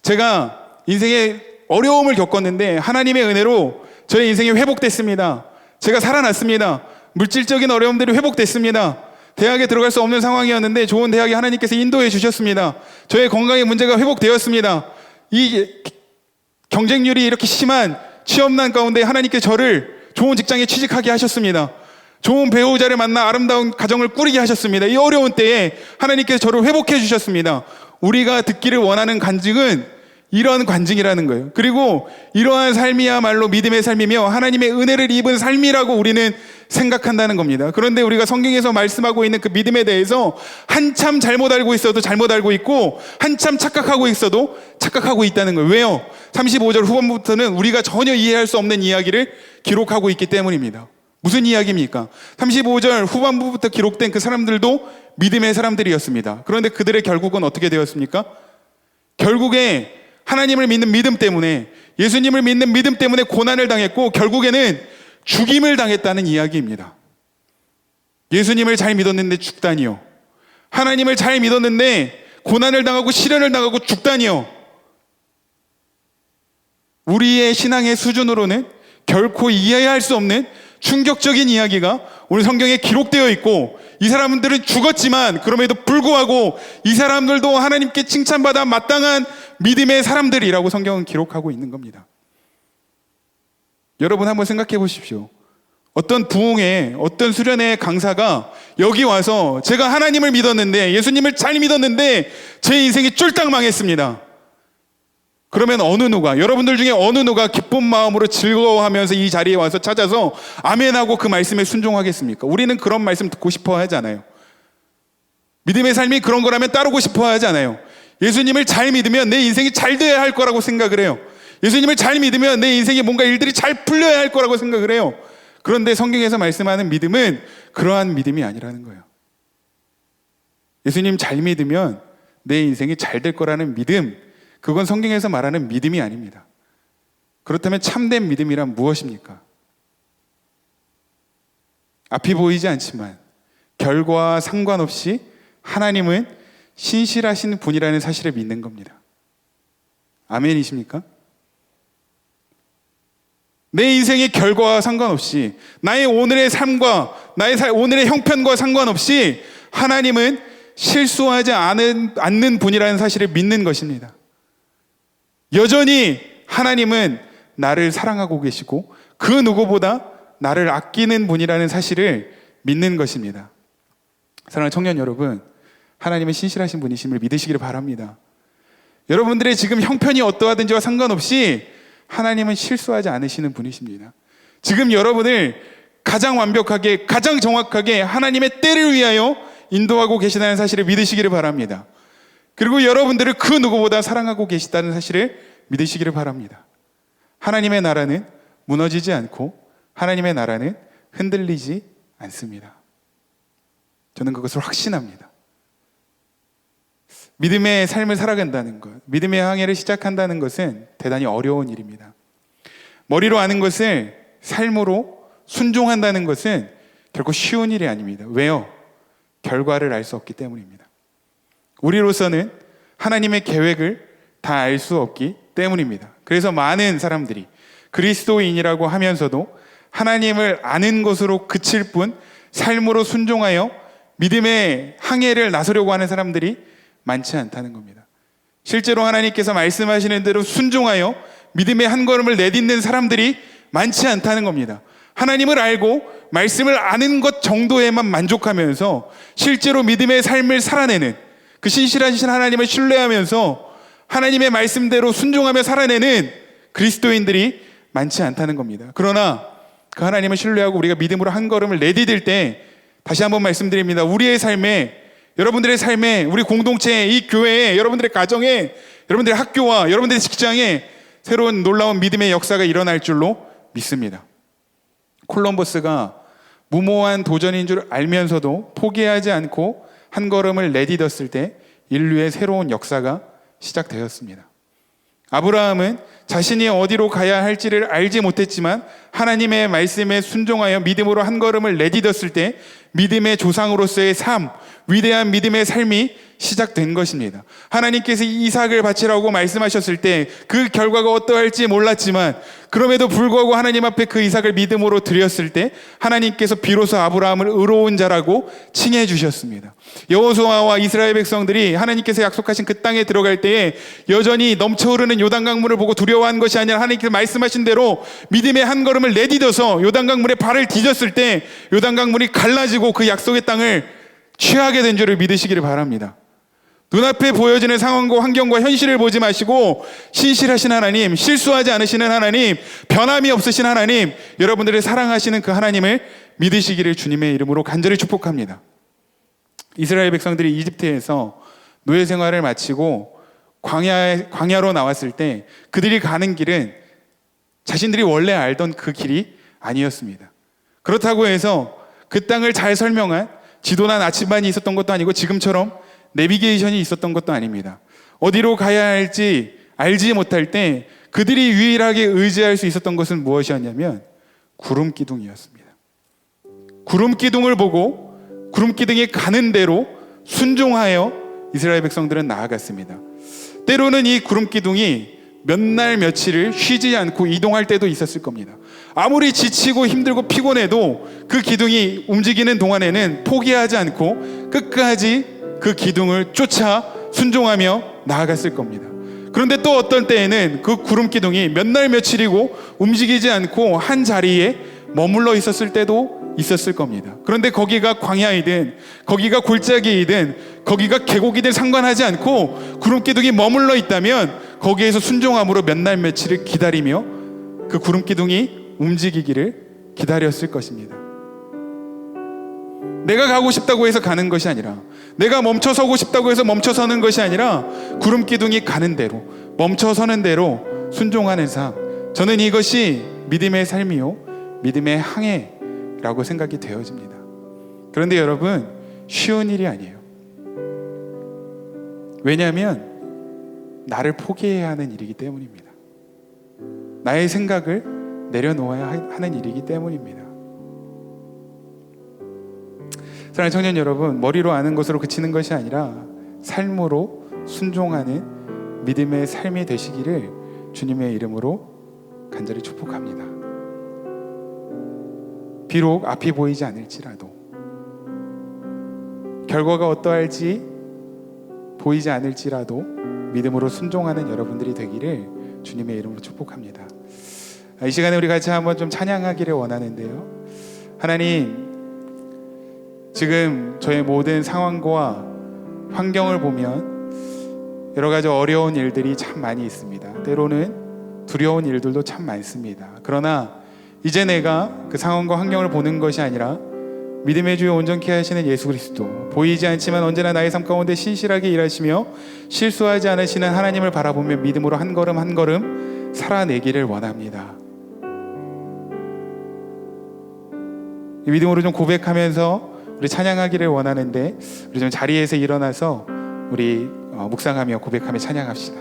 제가 인생에 어려움을 겪었는데 하나님의 은혜로 저의 인생이 회복됐습니다. 제가 살아났습니다. 물질적인 어려움들이 회복됐습니다. 대학에 들어갈 수 없는 상황이었는데 좋은 대학에 하나님께서 인도해 주셨습니다. 저의 건강의 문제가 회복되었습니다. 이 경쟁률이 이렇게 심한 취업난 가운데 하나님께서 저를 좋은 직장에 취직하게 하셨습니다. 좋은 배우자를 만나 아름다운 가정을 꾸리게 하셨습니다. 이 어려운 때에 하나님께서 저를 회복해 주셨습니다. 우리가 듣기를 원하는 간증은 이러한 간증이라는 거예요. 그리고 이러한 삶이야말로 믿음의 삶이며 하나님의 은혜를 입은 삶이라고 우리는 생각한다는 겁니다. 그런데 우리가 성경에서 말씀하고 있는 그 믿음에 대해서 한참 잘못 알고 있어도 잘못 알고 있고 한참 착각하고 있어도 착각하고 있다는 거예요. 왜요? 35절 후반부터는 우리가 전혀 이해할 수 없는 이야기를 기록하고 있기 때문입니다. 무슨 이야기입니까? 35절 후반부부터 기록된 그 사람들도 믿음의 사람들이었습니다. 그런데 그들의 결국은 어떻게 되었습니까? 결국에 하나님을 믿는 믿음 때문에, 예수님을 믿는 믿음 때문에 고난을 당했고 결국에는 죽임을 당했다는 이야기입니다. 예수님을 잘 믿었는데 죽다니요. 하나님을 잘 믿었는데 고난을 당하고 시련을 당하고 죽다니요. 우리의 신앙의 수준으로는 결코 이해할 수 없는 충격적인 이야기가 오늘 성경에 기록되어 있고, 이 사람들은 죽었지만 그럼에도 불구하고 이 사람들도 하나님께 칭찬받아 마땅한 믿음의 사람들이라고 성경은 기록하고 있는 겁니다. 여러분 한번 생각해 보십시오. 어떤 부흥회, 어떤 수련회 강사가 여기 와서 제가 하나님을 믿었는데, 예수님을 잘 믿었는데 제 인생이 쫄딱 망했습니다. 그러면 어느 누가, 여러분들 중에 어느 누가 기쁜 마음으로 즐거워하면서 이 자리에 와서 찾아서 아멘하고 그 말씀에 순종하겠습니까? 우리는 그런 말씀 듣고 싶어 하지 않아요. 믿음의 삶이 그런 거라면 따르고 싶어 하지 않아요. 예수님을 잘 믿으면 내 인생이 잘 돼야 할 거라고 생각을 해요. 예수님을 잘 믿으면 내 인생에 뭔가 일들이 잘 풀려야 할 거라고 생각을 해요. 그런데 성경에서 말씀하는 믿음은 그러한 믿음이 아니라는 거예요. 예수님 잘 믿으면 내 인생이 잘 될 거라는 믿음, 그건 성경에서 말하는 믿음이 아닙니다. 그렇다면 참된 믿음이란 무엇입니까? 앞이 보이지 않지만 결과와 상관없이 하나님은 신실하신 분이라는 사실을 믿는 겁니다. 아멘이십니까? 내 인생의 결과와 상관없이, 나의 오늘의 삶과 나의 오늘의 형편과 상관없이 하나님은 실수하지 않는 분이라는 사실을 믿는 것입니다. 여전히 하나님은 나를 사랑하고 계시고 그 누구보다 나를 아끼는 분이라는 사실을 믿는 것입니다. 사랑하는 청년 여러분, 하나님은 신실하신 분이심을 믿으시기를 바랍니다. 여러분들의 지금 형편이 어떠하든지와 상관없이 하나님은 실수하지 않으시는 분이십니다. 지금 여러분을 가장 완벽하게, 가장 정확하게 하나님의 때를 위하여 인도하고 계시다는 사실을 믿으시기를 바랍니다. 그리고 여러분들을 그 누구보다 사랑하고 계시다는 사실을 믿으시기를 바랍니다. 하나님의 나라는 무너지지 않고 하나님의 나라는 흔들리지 않습니다. 저는 그것을 확신합니다. 믿음의 삶을 살아간다는 것, 믿음의 항해를 시작한다는 것은 대단히 어려운 일입니다. 머리로 아는 것을 삶으로 순종한다는 것은 결코 쉬운 일이 아닙니다. 왜요? 결과를 알 수 없기 때문입니다. 우리로서는 하나님의 계획을 다 알 수 없기 때문입니다. 그래서 많은 사람들이 그리스도인이라고 하면서도 하나님을 아는 것으로 그칠 뿐 삶으로 순종하여 믿음의 항해를 나서려고 하는 사람들이 많지 않다는 겁니다. 실제로 하나님께서 말씀하시는 대로 순종하여 믿음의 한 걸음을 내딛는 사람들이 많지 않다는 겁니다. 하나님을 알고 말씀을 아는 것 정도에만 만족하면서 실제로 믿음의 삶을 살아내는, 그 신실하신 하나님을 신뢰하면서 하나님의 말씀대로 순종하며 살아내는 그리스도인들이 많지 않다는 겁니다. 그러나 그 하나님을 신뢰하고 우리가 믿음으로 한 걸음을 내디딜 때, 다시 한번 말씀드립니다. 우리의 삶에, 여러분들의 삶에, 우리 공동체에, 이 교회에, 여러분들의 가정에, 여러분들의 학교와 여러분들의 직장에 새로운 놀라운 믿음의 역사가 일어날 줄로 믿습니다. 콜럼버스가 무모한 도전인 줄 알면서도 포기하지 않고 한 걸음을 내딛었을 때 인류의 새로운 역사가 시작되었습니다. 아브라함은 자신이 어디로 가야 할지를 알지 못했지만 하나님의 말씀에 순종하여 믿음으로 한 걸음을 내딛었을 때 믿음의 조상으로서의 삶, 위대한 믿음의 삶이 시작된 것입니다. 하나님께서 이삭을 바치라고 말씀하셨을 때 그 결과가 어떠할지 몰랐지만 그럼에도 불구하고 하나님 앞에 그 이삭을 믿음으로 드렸을 때 하나님께서 비로소 아브라함을 의로운 자라고 칭해 주셨습니다. 여호수아와 이스라엘 백성들이 하나님께서 약속하신 그 땅에 들어갈 때에 여전히 넘쳐흐르는 요단강물을 보고 두려워한 것이 아니라 하나님께서 말씀하신 대로 믿음의 한 걸음을 내딛어서 요단강물에 발을 디뎠을 때 요단강물이 갈라지고 그 약속의 땅을 취하게 된 줄을 믿으시기를 바랍니다. 눈앞에 보여지는 상황과 환경과 현실을 보지 마시고 신실하신 하나님, 실수하지 않으시는 하나님, 변함이 없으신 하나님, 여러분들을 사랑하시는 그 하나님을 믿으시기를 주님의 이름으로 간절히 축복합니다. 이스라엘 백성들이 이집트에서 노예 생활을 마치고 광야로 나왔을 때 그들이 가는 길은 자신들이 원래 알던 그 길이 아니었습니다. 그렇다고 해서 그 땅을 잘 설명한 지도나 나침반이 있었던 것도 아니고 지금처럼 내비게이션이 있었던 것도 아닙니다. 어디로 가야 할지 알지 못할 때 그들이 유일하게 의지할 수 있었던 것은 무엇이었냐면 구름 기둥이었습니다. 구름 기둥을 보고 구름 기둥이 가는 대로 순종하여 이스라엘 백성들은 나아갔습니다. 때로는 이 구름 기둥이 몇 날 며칠을 쉬지 않고 이동할 때도 있었을 겁니다. 아무리 지치고 힘들고 피곤해도 그 기둥이 움직이는 동안에는 포기하지 않고 끝까지 그 기둥을 쫓아 순종하며 나아갔을 겁니다. 그런데 또 어떤 때에는 그 구름 기둥이 몇 날 며칠이고 움직이지 않고 한 자리에 머물러 있었을 때도 있었을 겁니다. 그런데 거기가 광야이든 거기가 골짜기이든 거기가 계곡이든 상관하지 않고 구름 기둥이 머물러 있다면 거기에서 순종함으로 몇 날 며칠을 기다리며 그 구름 기둥이 움직이기를 기다렸을 것입니다. 내가 가고 싶다고 해서 가는 것이 아니라, 내가 멈춰서고 싶다고 해서 멈춰서는 것이 아니라 구름 기둥이 가는 대로, 멈춰서는 대로 순종하는 삶, 저는 이것이 믿음의 삶이요 믿음의 항해라고 생각이 되어집니다. 그런데 여러분, 쉬운 일이 아니에요. 왜냐하면 나를 포기해야 하는 일이기 때문입니다. 나의 생각을 내려놓아야 하는 일이기 때문입니다. 사랑하는 청년 여러분, 머리로 아는 것으로 그치는 것이 아니라 삶으로 순종하는 믿음의 삶이 되시기를 주님의 이름으로 간절히 축복합니다. 비록 앞이 보이지 않을지라도, 결과가 어떠할지 보이지 않을지라도 믿음으로 순종하는 여러분들이 되기를 주님의 이름으로 축복합니다. 이 시간에 우리 같이 한번 좀 찬양하기를 원하는데요. 하나님, 지금 저의 모든 상황과 환경을 보면 여러 가지 어려운 일들이 참 많이 있습니다. 때로는 두려운 일들도 참 많습니다. 그러나 이제 내가 그 상황과 환경을 보는 것이 아니라 믿음의 주여 온전케 하시는 예수 그리스도, 보이지 않지만 언제나 나의 삶 가운데 신실하게 일하시며 실수하지 않으시는 하나님을 바라보며 믿음으로 한 걸음 한 걸음 살아내기를 원합니다. 이 믿음으로 좀 고백하면서 우리 찬양하기를 원하는데, 우리 좀 자리에서 일어나서 우리 묵상하며 고백하며 찬양합시다.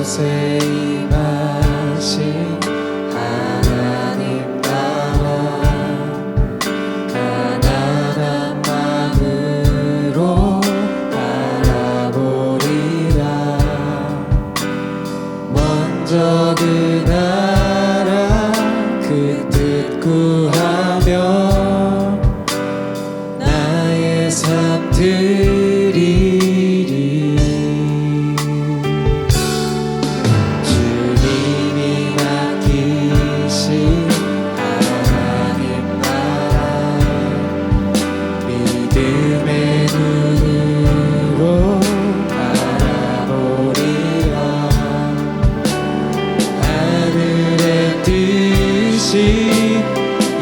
이곳에 임하신 하나님 나와 가난한 마음으로 바라보리라. 먼저 그 나라 그 뜻 구하며 나의 삶 드리리. 주님이 맡기신 하나님 나라 믿음의 눈으로 바라보리라. 하늘의 뜻이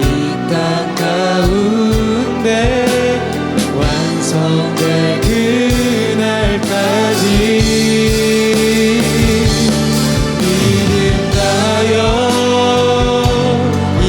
이 땅 가운데 완성될 그날까지 믿음 가요, 이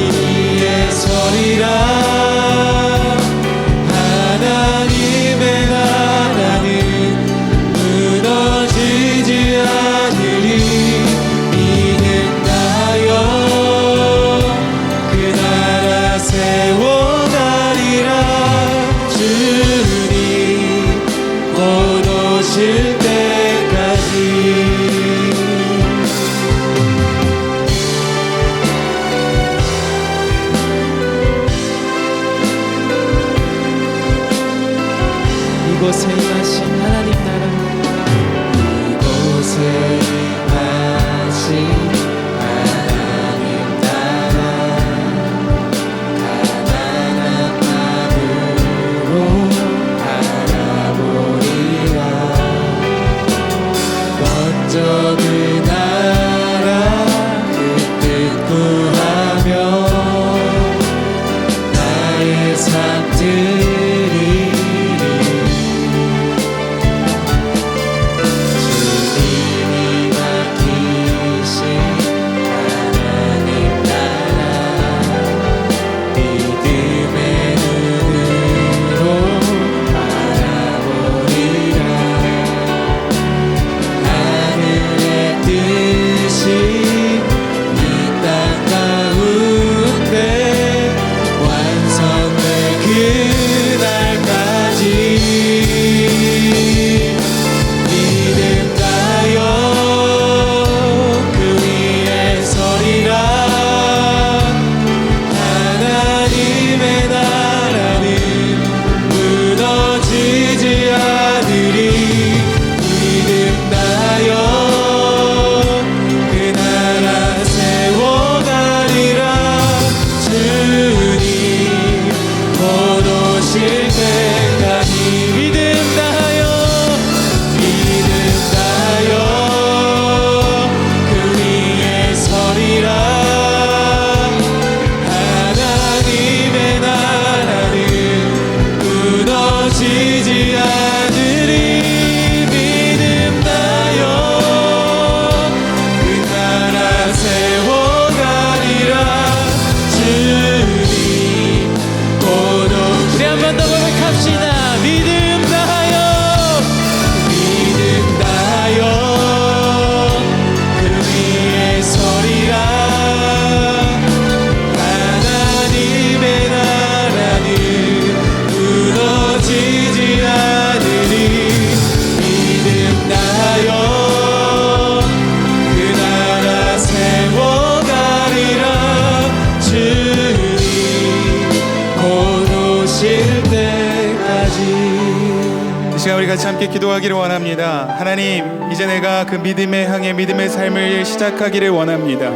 같이 함께 기도하기를 원합니다. 하나님, 이제 내가 그 믿음의 향해 믿음의 삶을 시작하기를 원합니다.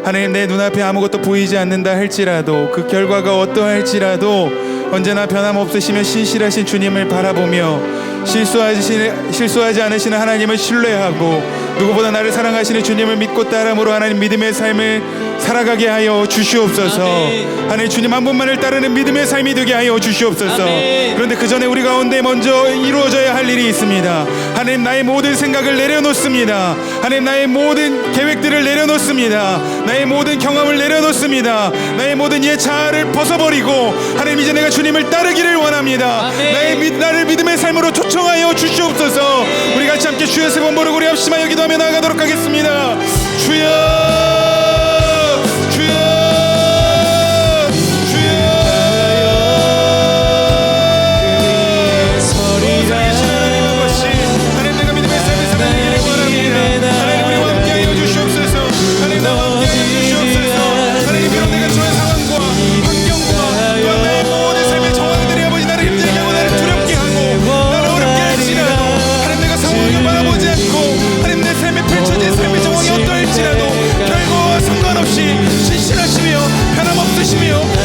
하나님, 내 눈앞에 아무것도 보이지 않는다 할지라도, 그 결과가 어떠할지라도 언제나 변함없으시며 신실하신 주님을 바라보며 실수하지 않으시는 하나님을 신뢰하고 누구보다 나를 사랑하시는 주님을 믿고 따름으로 하나님 믿음의 삶을 살아가게 하여 주시옵소서. 아멘. 하나님, 주님 한 분만을 따르는 믿음의 삶이 되게 하여 주시옵소서. 아멘. 그런데 그 전에 우리 가운데 먼저 이루어져야 할 일이 있습니다. 하나님, 나의 모든 생각을 내려놓습니다. 하나님, 나의 모든 계획들을 내려놓습니다. 나의 모든 경험을 내려놓습니다. 나의 모든 옛 자아를 벗어버리고 하나님, 이제 내가 주님을 따르기를 원합니다. 아멘. 나를 믿음의 삶으로 초청하여 주시옵소서. 우리 같이 함께 주의 세번 부르고 우리 합심하여 기도하며 나아가도록 하겠습니다. 주여,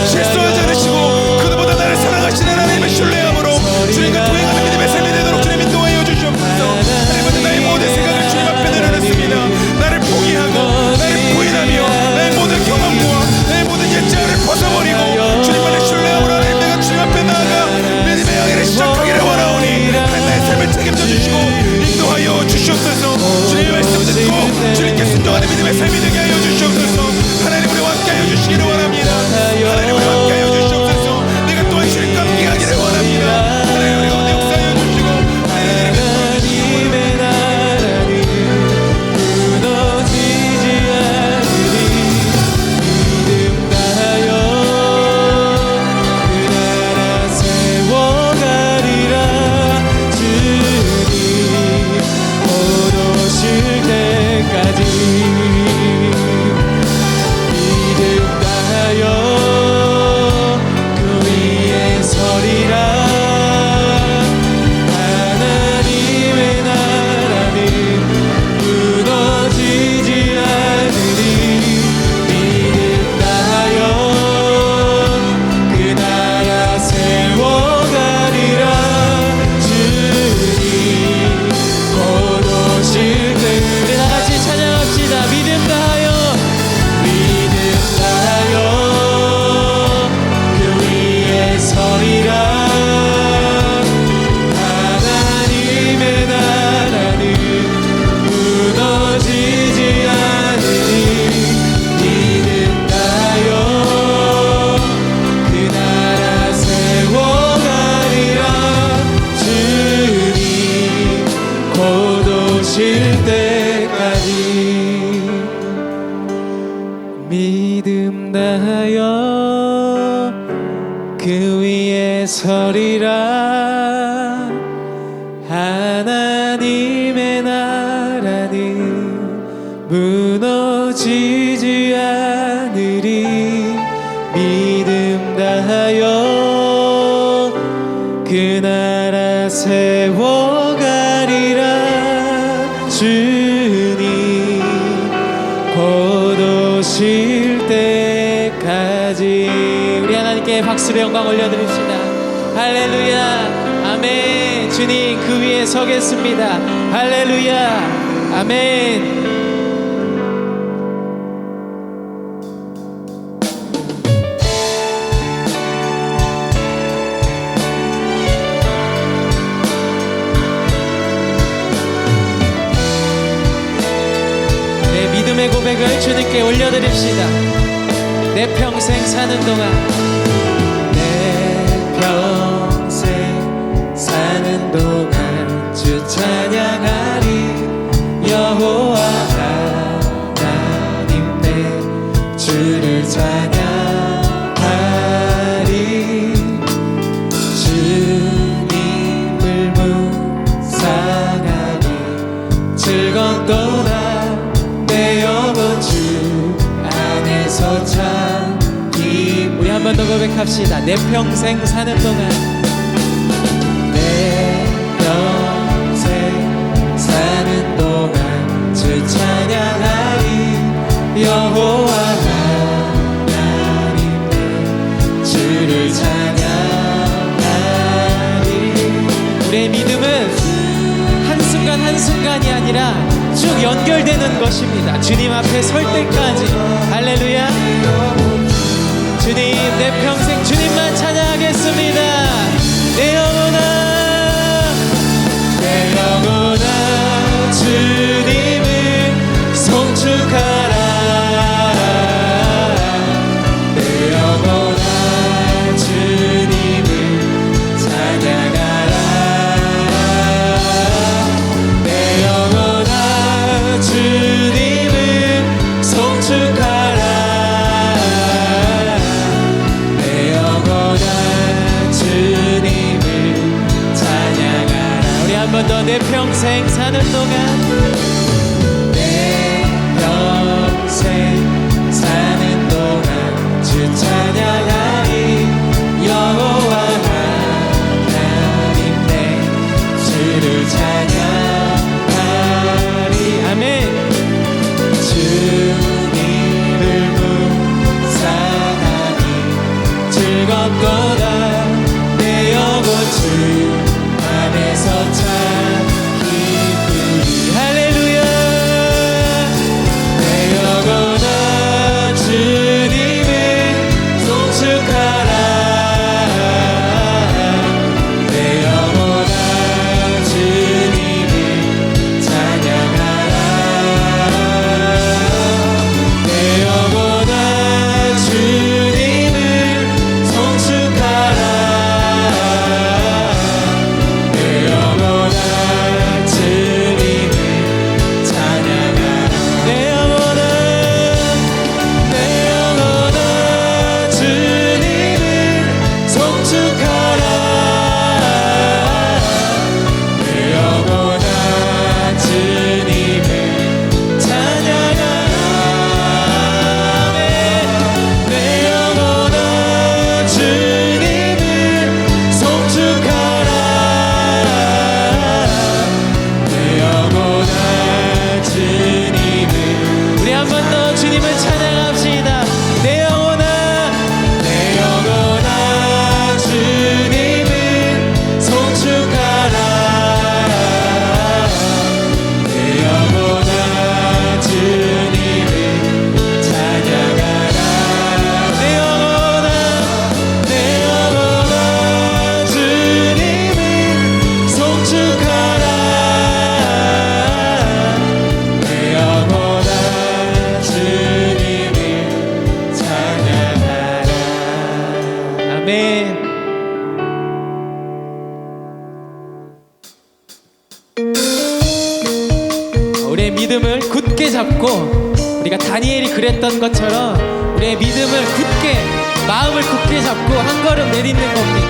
실수하지 않으시고 그보다 나를 사랑하시는 하나님을 신뢰함으로 주님과 동행하는 믿음의 삶이 되도록 주님 인도하여 주시옵소서. 하나님은 나의 모든 생각을 주님 앞에 내려놓습니다. 나를 포기하고 나를 부인하며 나의 모든 경험과 나의 모든 옛자를 벗어버리고 주님만을 신뢰함으로 하나님, 내가 주님 앞에 나아가 믿음의 향기를 시작하기를 원하오니 하나님, 나의 삶을 책임져 주시고 인도하여 주시옵소서. 주님의 말씀 듣고 주님께 순종하는 믿음의 삶이 되게 하여 주시옵소서. 하나님, 우리와 함께 하여 주시기를 원합니다. 하나님, 우리와 함께 하여 주시옵소서. 내가 또한 주님과 함께 하기를 원합니다. 하나님, 우리 가운데 역사하여 주시고 하나님의 나라는 무너지지 않으리. 믿음 다하여 그 나라 세워가리라. 주님 곧 오실 때까지 믿음 다하여 그 위에 서리라. 하나님의 나라는 무너지지 않으리. 믿음 다하여 그 나라 세워가리라. 주님 곧 오실 때 우리 다같이 찬양합시다. 믿음 다하여 그 위에 서리라. 하나님의 나라는 무너지지 않으리. 믿음 다하여 그 나라 세워가리라. 주님 곧 오실 때까지 믿음 다하여 그 위에 서리라. 하나님의 나라는 무너지지 않으리. 믿음 다하여 그 나라 세워가리라. 주님 곧 오실 때까지. 우리 하나님께 박수로 영광 올려드립시다. 할렐루야. 아멘. 주님 그 위에 서겠습니다. 할렐루야. 아멘. 내 믿음의 고백을 주님께 올려드립시다. 내 평생 사는 동안, 내 평생 사는 동안 주 찬양하리. 여호와 하나님 내 주를 찬양하리. 주님을 묵상하니 즐겁도다. 내 영혼 주 안에서 참 기쁨. 우리 한 번 더 고백합시다. 내 평생 사는 동안, 내 평생 연결되는 것입니다. 주님 앞에 설 때까지. 할렐루야. 주님, 내 평생 주님만 찬양하겠습니다. 내 영혼아, 내 영혼아, 주님을 송축하라. 내 영혼아, 주님을 찬양하라. 내 영혼아, 주님을 송축하라. 내 영혼아, 주님을 찬양하라. 우리 한 번 더 내 평생 사는 동안, 내 평생 사는 동안 주 찬양하리. 여호와 하나님 내 주를 찬양하리. 아멘. 주님을 묵상하니 즐겁도다. 내 영혼 주 안에서 참 기쁘리. 할렐루야. 내 영혼아, 주님을 송축하라. 내 영혼아, 주님을 찬양하라. 내 영혼아, 주님을 송축하라. 내 영혼아, 주님을 찬양하라. 내 영혼아, 내 영혼아, 주님을 송축하라. 내 영혼아, 주님을 찬양하라. 내 영혼아, 주님을 송축하라. 내 영혼아, 주님을. 우리 한 번 더 주님을 찬양합시다. 내 영혼아, 내 영혼아, 주님을 송축하라. 내 영혼아, 주님을 찬양하라. 내 영혼아, 내 영혼아, 주님을 송축하라. 내 영혼아, 주님을 찬양하라. 아멘. 우리의 믿음을 굳게 잡고, 우리가 다니엘이 그랬던 것처럼 우리의 믿음을 굳게, 마음을 굳게 잡고 한 걸음 내딛는 겁니다.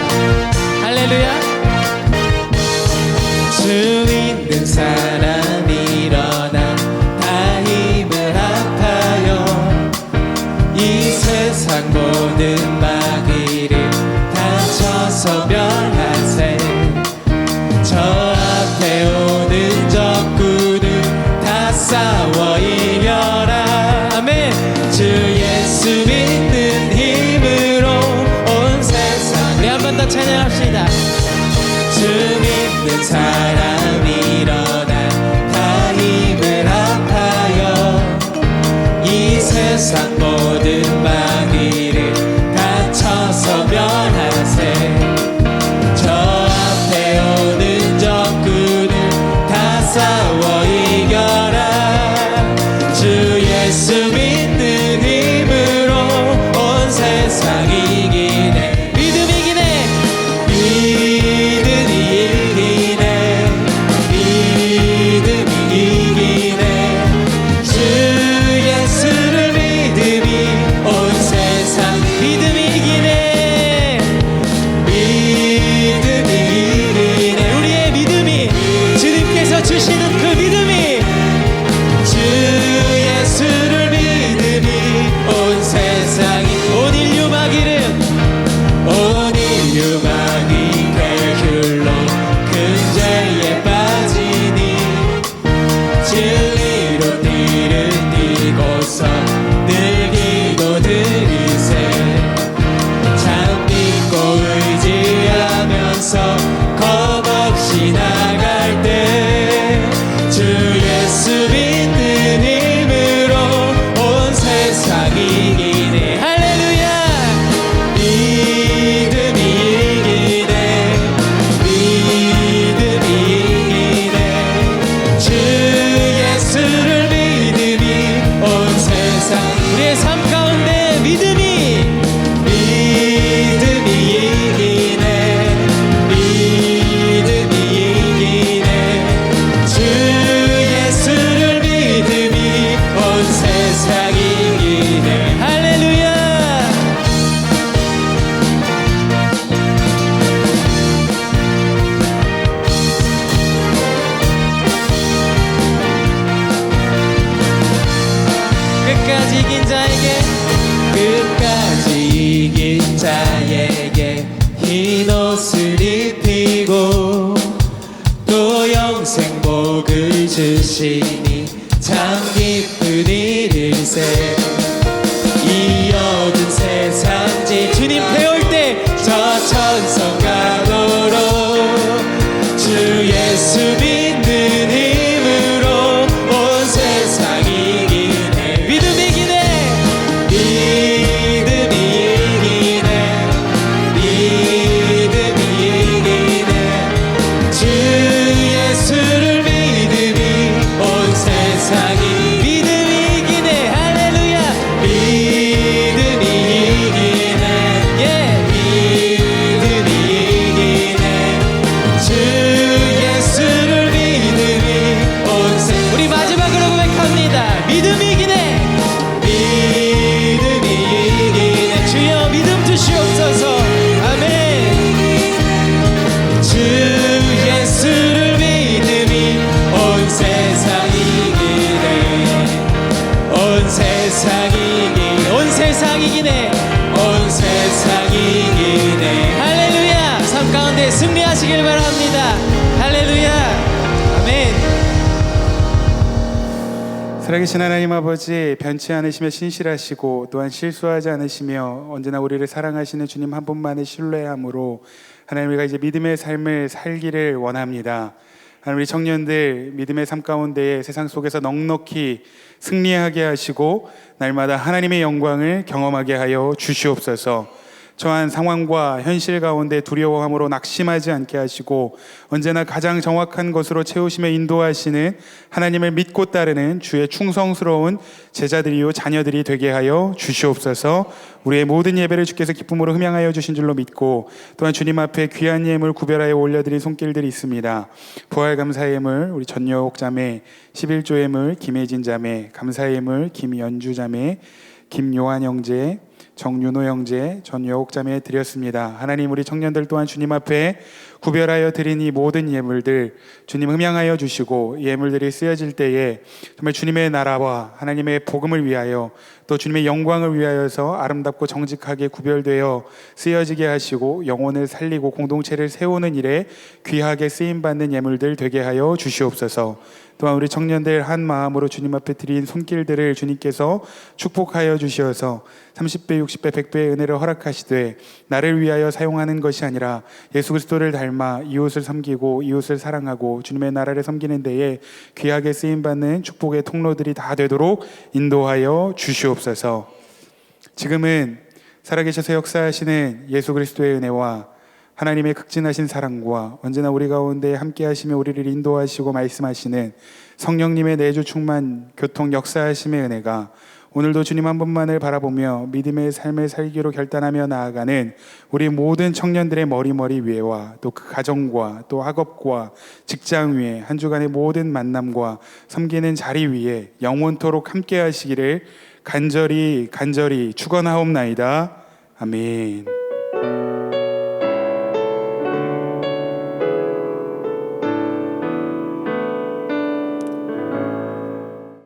할렐루야. 주 있는 사람 일어나 다 힘을 합하여 이 세상 모든 마귀를 다쳐서 멸하세. 저 앞에 오는 적군을 다 싸워 이겨라. 아멘. 주 예수 믿는 힘으로 온 세상. 우리 한 번 더 찬양합시다. 주 믿는 사람 일어나 다 힘을 합하여 이 세상 모든 마귀를 다쳐서 멸하세. 저 앞에 오는 적군을 다 싸워 이겨라. 주 예수 믿는 힘으로 온 세상 이기네. 믿음 이기네. 믿음이 이기네. 믿음이 이기네. 주 예수를 믿음이 온 세상. 믿음이 이기네. 믿음이 이기네. 우리의 믿음이, 주님께서 주시는 그 믿음이, 주 예수를 믿음이 온 세상이. 온 인류 마귀를, 온 인류 마귀 결로 큰 죄에 빠지니 진리로 띠를 띠고서 늘 기도드리세. 참 믿고 의지하면서 겁없이 나갈 때 주 예수 믿는 자에게 끝까지 이긴 자에게 흰 옷을 입히고 또 영생 복을 주시니 참 기쁜 일일세. 이 어두운 세상지 주님 배울 때 저 천성각오로 주 예수 믿는 힘으로 온 세상이 이기네. 믿음이 이기네. 믿음이 이기네. 믿음이 이기네. 주 예수를 믿음이 온 세상이 믿음이 이기네. 할렐루야. 믿음이 이기네. 예. 믿음이 이기네. 주 예수를 믿음이 온 세상. 우리 마지막으로 고백합니다. 믿음이 이기네. 믿음이 이기네. 주여 믿음 주시옵소서. 아멘. 주 예수를 믿음이 온 세상이 이기네. 온 세상이 이기네. 온 세상이 이기네. 온 세상이 이기네. 할렐루야. 삶 가운데 승리하시길 바랍니다. 할렐루야. 아멘. 살아계신 하나님 아버지, 변치 않으시며 신실하시고 또한 실수하지 않으시며 언제나 우리를 사랑하시는 주님 한 분만을 신뢰함으로 하나님, 우리가 이제 믿음의 삶을 살기를 원합니다. 하나님, 우리 청년들 믿음의 삶 가운데 세상 속에서 넉넉히 승리하게 하시고 날마다 하나님의 영광을 경험하게 하여 주시옵소서. 저한 상황과 현실 가운데 두려워함으로 낙심하지 않게 하시고 언제나 가장 정확한 것으로 채우시며 인도하시는 하나님을 믿고 따르는 주의 충성스러운 제자들이요 자녀들이 되게 하여 주시옵소서. 우리의 모든 예배를 주께서 기쁨으로 흠양하여 주신 줄로 믿고 또한 주님 앞에 귀한 예물 구별하여 올려드린 손길들이 있습니다. 부활 감사 예물 우리 전여옥 자매, 11조 예물 김혜진 자매, 감사 예물 김연주 자매, 김요한 형제, 정윤호 형제, 전여옥 자매에 드렸습니다. 하나님, 우리 청년들 또한 주님 앞에 구별하여 드린 이 모든 예물들 주님 흠양하여 주시고 예물들이 쓰여질 때에 정말 주님의 나라와 하나님의 복음을 위하여 또 주님의 영광을 위하여서 아름답고 정직하게 구별되어 쓰여지게 하시고 영혼을 살리고 공동체를 세우는 일에 귀하게 쓰임받는 예물들 되게 하여 주시옵소서. 또한 우리 청년들 한 마음으로 주님 앞에 드린 손길들을 주님께서 축복하여 주시어서 30배, 60배, 100배의 은혜를 허락하시되 나를 위하여 사용하는 것이 아니라 예수 그리스도를 닮아 이웃을 섬기고 이웃을 사랑하고 주님의 나라를 섬기는 데에 귀하게 쓰임받는 축복의 통로들이 다 되도록 인도하여 주시옵소서. 지금은 살아계셔서 역사하시는 예수 그리스도의 은혜와 하나님의 극진하신 사랑과 언제나 우리 가운데 함께 하시며 우리를 인도하시고 말씀하시는 성령님의 내주 충만 교통 역사하심의 은혜가 오늘도 주님 한 분만을 바라보며 믿음의 삶을 살기로 결단하며 나아가는 우리 모든 청년들의 머리 위에와 또 그 가정과 또 학업과 직장 위에 한 주간의 모든 만남과 섬기는 자리 위에 영원토록 함께 하시기를 간절히 축원하옵나이다. 아멘.